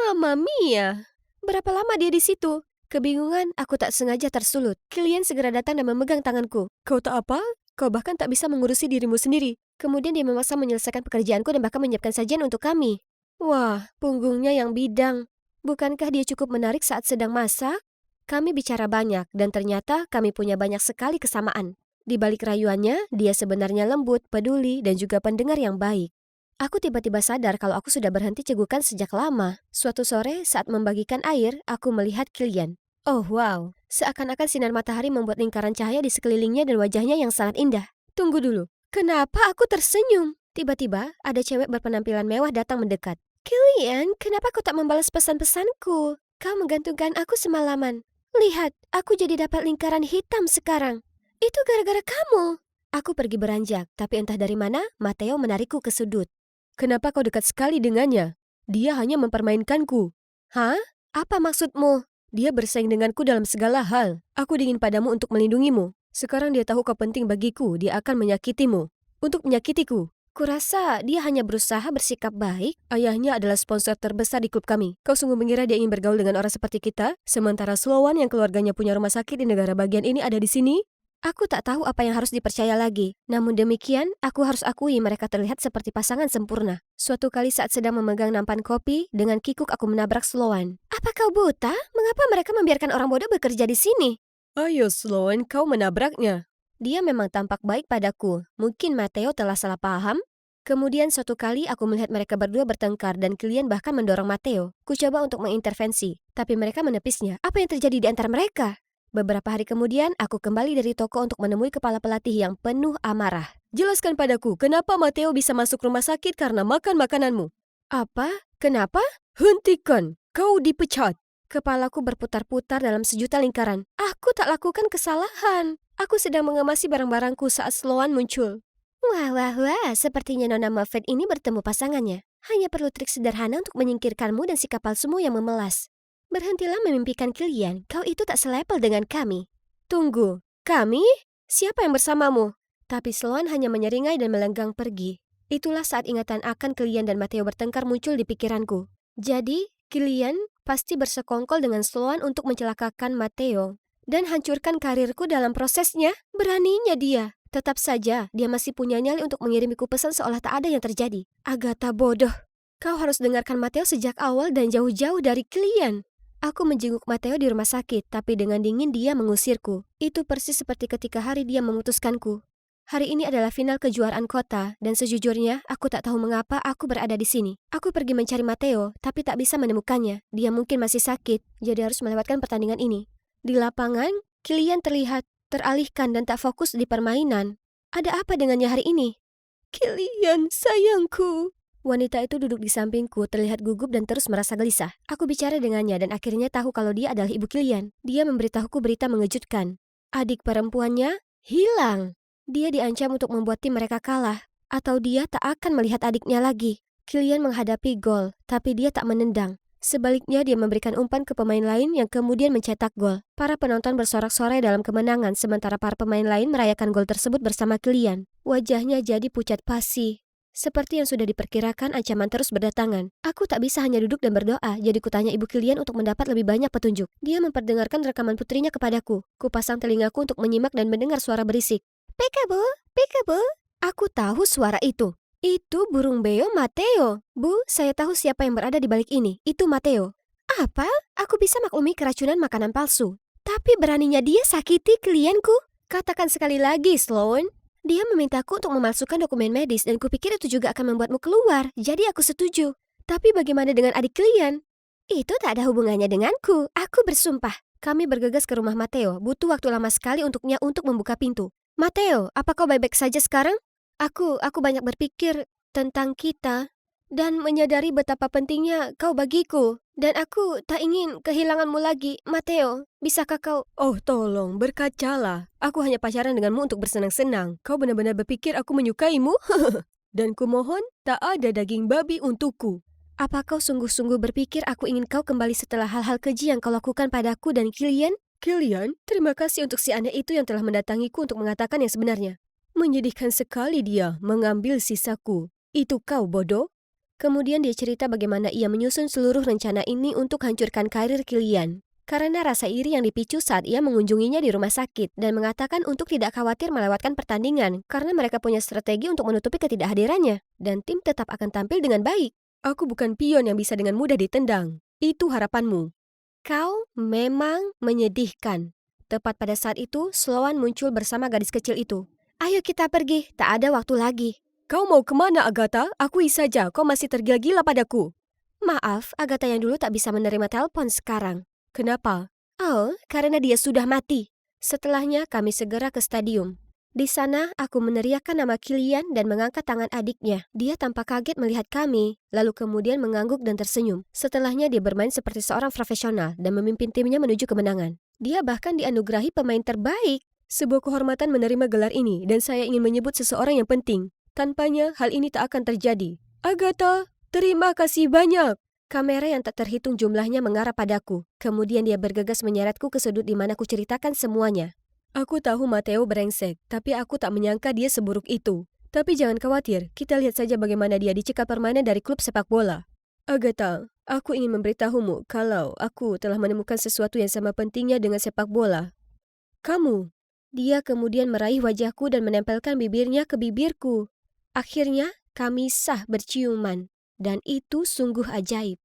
Mamma mia. Berapa lama dia di situ? Kebingungan, aku tak sengaja tersulut. Kilian segera datang dan memegang tanganku. Kau tak apa? Kau bahkan tak bisa mengurusi dirimu sendiri. Kemudian dia memaksa menyelesaikan pekerjaanku dan bahkan menyiapkan sajian untuk kami. Wah, punggungnya yang bidang. Bukankah dia cukup menarik saat sedang masak? Kami bicara banyak dan ternyata kami punya banyak sekali kesamaan. Di balik rayuannya, dia sebenarnya lembut, peduli, dan juga pendengar yang baik. Aku tiba-tiba sadar kalau aku sudah berhenti cegukan sejak lama. Suatu sore, saat membagikan air, aku melihat Kilian. Oh wow, seakan-akan sinar matahari membuat lingkaran cahaya di sekelilingnya dan wajahnya yang sangat indah. Tunggu dulu, kenapa aku tersenyum? Tiba-tiba, ada cewek berpenampilan mewah datang mendekat. Kilian, kenapa kau tak membalas pesan-pesanku? Kau menggantungkan aku semalaman. Lihat, aku jadi dapat lingkaran hitam sekarang. Itu gara-gara kamu. Aku pergi beranjak, tapi entah dari mana, Matteo menarikku ke sudut. Kenapa kau dekat sekali dengannya? Dia hanya mempermainkanku. Hah? Apa maksudmu? Dia bersaing denganku dalam segala hal. Aku dingin padamu untuk melindungimu. Sekarang dia tahu kau penting bagiku, dia akan menyakitimu. Untuk menyakitiku. Kurasa dia hanya berusaha bersikap baik. Ayahnya adalah sponsor terbesar di klub kami. Kau sungguh mengira dia ingin bergaul dengan orang seperti kita? Sementara Sloan yang keluarganya punya rumah sakit di negara bagian ini ada di sini? Aku tak tahu apa yang harus dipercaya lagi. Namun demikian, aku harus akui mereka terlihat seperti pasangan sempurna. Suatu kali saat sedang memegang nampan kopi, dengan kikuk aku menabrak Sloan. Apa kau buta? Mengapa mereka membiarkan orang bodoh bekerja di sini? Ayo Sloan, kau menabraknya. Dia memang tampak baik padaku. Mungkin Matteo telah salah paham? Kemudian suatu kali aku melihat mereka berdua bertengkar dan Kilian bahkan mendorong Matteo. Ku coba untuk mengintervensi, tapi mereka menepisnya. Apa yang terjadi di antara mereka? Beberapa hari kemudian, aku kembali dari toko untuk menemui kepala pelatih yang penuh amarah. Jelaskan padaku, kenapa Matteo bisa masuk rumah sakit karena makan makananmu? Apa? Kenapa? Hentikan! Kau dipecat! Kepalaku berputar-putar dalam sejuta lingkaran. Aku tak lakukan kesalahan. Aku sedang mengemasi barang-barangku saat Sloan muncul. Wah, sepertinya Nona Muffet ini bertemu pasangannya. Hanya perlu trik sederhana untuk menyingkirkanmu dan sikap palsumu yang memelas. Berhentilah memimpikan Kilian, kau itu tak selepel dengan kami. Tunggu, kami? Siapa yang bersamamu? Tapi Sloan hanya menyeringai dan melenggang pergi. Itulah saat ingatan akan Kilian dan Matteo bertengkar muncul di pikiranku. Jadi, Kilian pasti bersekongkol dengan Sloan untuk mencelakakan Matteo dan hancurkan karirku dalam prosesnya. Beraninya dia. Tetap saja, dia masih punya nyali untuk mengirimiku pesan seolah tak ada yang terjadi. Agatha bodoh. Kau harus dengarkan Matteo sejak awal dan jauh-jauh dari Kilian. Aku menjenguk Matteo di rumah sakit, tapi dengan dingin dia mengusirku. Itu persis seperti ketika hari dia memutuskanku. Hari ini adalah final kejuaraan kota, dan sejujurnya aku tak tahu mengapa aku berada di sini. Aku pergi mencari Matteo, tapi tak bisa menemukannya. Dia mungkin masih sakit, jadi harus melewatkan pertandingan ini. Di lapangan, Kilian terlihat teralihkan dan tak fokus di permainan. Ada apa dengannya hari ini? Kilian, sayangku. Wanita itu duduk di sampingku, terlihat gugup dan terus merasa gelisah. Aku bicara dengannya dan akhirnya tahu kalau dia adalah ibu Kilian. Dia memberitahuku berita mengejutkan. Adik perempuannya hilang. Dia diancam untuk membuat tim mereka kalah. Atau dia tak akan melihat adiknya lagi. Kilian menghadapi gol, tapi dia tak menendang. Sebaliknya dia memberikan umpan ke pemain lain yang kemudian mencetak gol. Para penonton bersorak-sorai dalam kemenangan sementara para pemain lain merayakan gol tersebut bersama Kilian. Wajahnya jadi pucat pasi. Seperti yang sudah diperkirakan, ancaman terus berdatangan. Aku tak bisa hanya duduk dan berdoa, jadi kutanya ibu Kilian untuk mendapat lebih banyak petunjuk. Dia memperdengarkan rekaman putrinya kepadaku. Kupasang telingaku untuk menyimak dan mendengar suara berisik. Peekaboo, peekaboo. Aku tahu suara itu. Itu burung beo Matteo. Bu, saya tahu siapa yang berada di balik ini. Itu Matteo. Apa? Aku bisa maklumi keracunan makanan palsu. Tapi beraninya dia sakiti klienku? Katakan sekali lagi, Sloan. Dia memintaku untuk memalsukan dokumen medis dan kupikir itu juga akan membuatmu keluar. Jadi aku setuju. Tapi bagaimana dengan adik klien? Itu tak ada hubungannya denganku. Aku bersumpah. Kami bergegas ke rumah Matteo. Butuh waktu lama sekali untuknya untuk membuka pintu. Matteo, apa kau baik-baik saja sekarang? Aku banyak berpikir tentang kita. dan menyadari betapa pentingnya kau bagiku. Dan aku tak ingin kehilanganmu lagi, Matteo. Bisakah kau... Oh tolong, berkacalah. Aku hanya pacaran denganmu untuk bersenang-senang. Kau benar-benar berpikir aku menyukaimu? Dan kumohon, tak ada daging babi untukku. Apa kau sungguh-sungguh berpikir aku ingin kau kembali setelah hal-hal keji yang kau lakukan padaku dan Kilian? Kilian, terima kasih untuk si aneh itu yang telah mendatangiku untuk mengatakan yang sebenarnya. Menyedihkan sekali dia mengambil sisaku. Itu kau bodoh? Kemudian dia cerita bagaimana ia menyusun seluruh rencana ini untuk hancurkan karir Kilian. Karena rasa iri yang dipicu saat ia mengunjunginya di rumah sakit dan mengatakan untuk tidak khawatir melewatkan pertandingan karena mereka punya strategi untuk menutupi ketidakhadirannya dan tim tetap akan tampil dengan baik. Aku bukan pion yang bisa dengan mudah ditendang. Itu harapanmu. Kau memang menyedihkan. Tepat pada saat itu, Sloan muncul bersama gadis kecil itu. Ayo kita pergi, tak ada waktu lagi. Kau mau kemana, Agatha? Akui saja, kau masih tergila-gila padaku. Maaf, Agatha yang dulu tak bisa menerima telepon sekarang. Kenapa? Oh, karena dia sudah mati. Setelahnya kami segera ke stadium. Di sana aku meneriakkan nama Kilian dan mengangkat tangan adiknya. Dia tampak kaget melihat kami, lalu kemudian mengangguk dan tersenyum. Setelahnya dia bermain seperti seorang profesional dan memimpin timnya menuju kemenangan. Dia bahkan dianugerahi pemain terbaik. Sebuah kehormatan menerima gelar ini dan saya ingin menyebut seseorang yang penting. Tanpanya, hal ini tak akan terjadi. Agatha, terima kasih banyak. Kamera yang tak terhitung jumlahnya mengarah padaku. Kemudian dia bergegas menyeretku ke sudut di mana kuceritakan semuanya. Aku tahu Matteo brengsek, tapi aku tak menyangka dia seburuk itu. Tapi jangan khawatir, kita lihat saja bagaimana dia dicekal permanen dari klub sepak bola. Agatha, aku ingin memberitahumu kalau aku telah menemukan sesuatu yang sama pentingnya dengan sepak bola. Kamu. Dia kemudian meraih wajahku dan menempelkan bibirnya ke bibirku. Akhirnya, kami sah berciuman. Dan itu sungguh ajaib.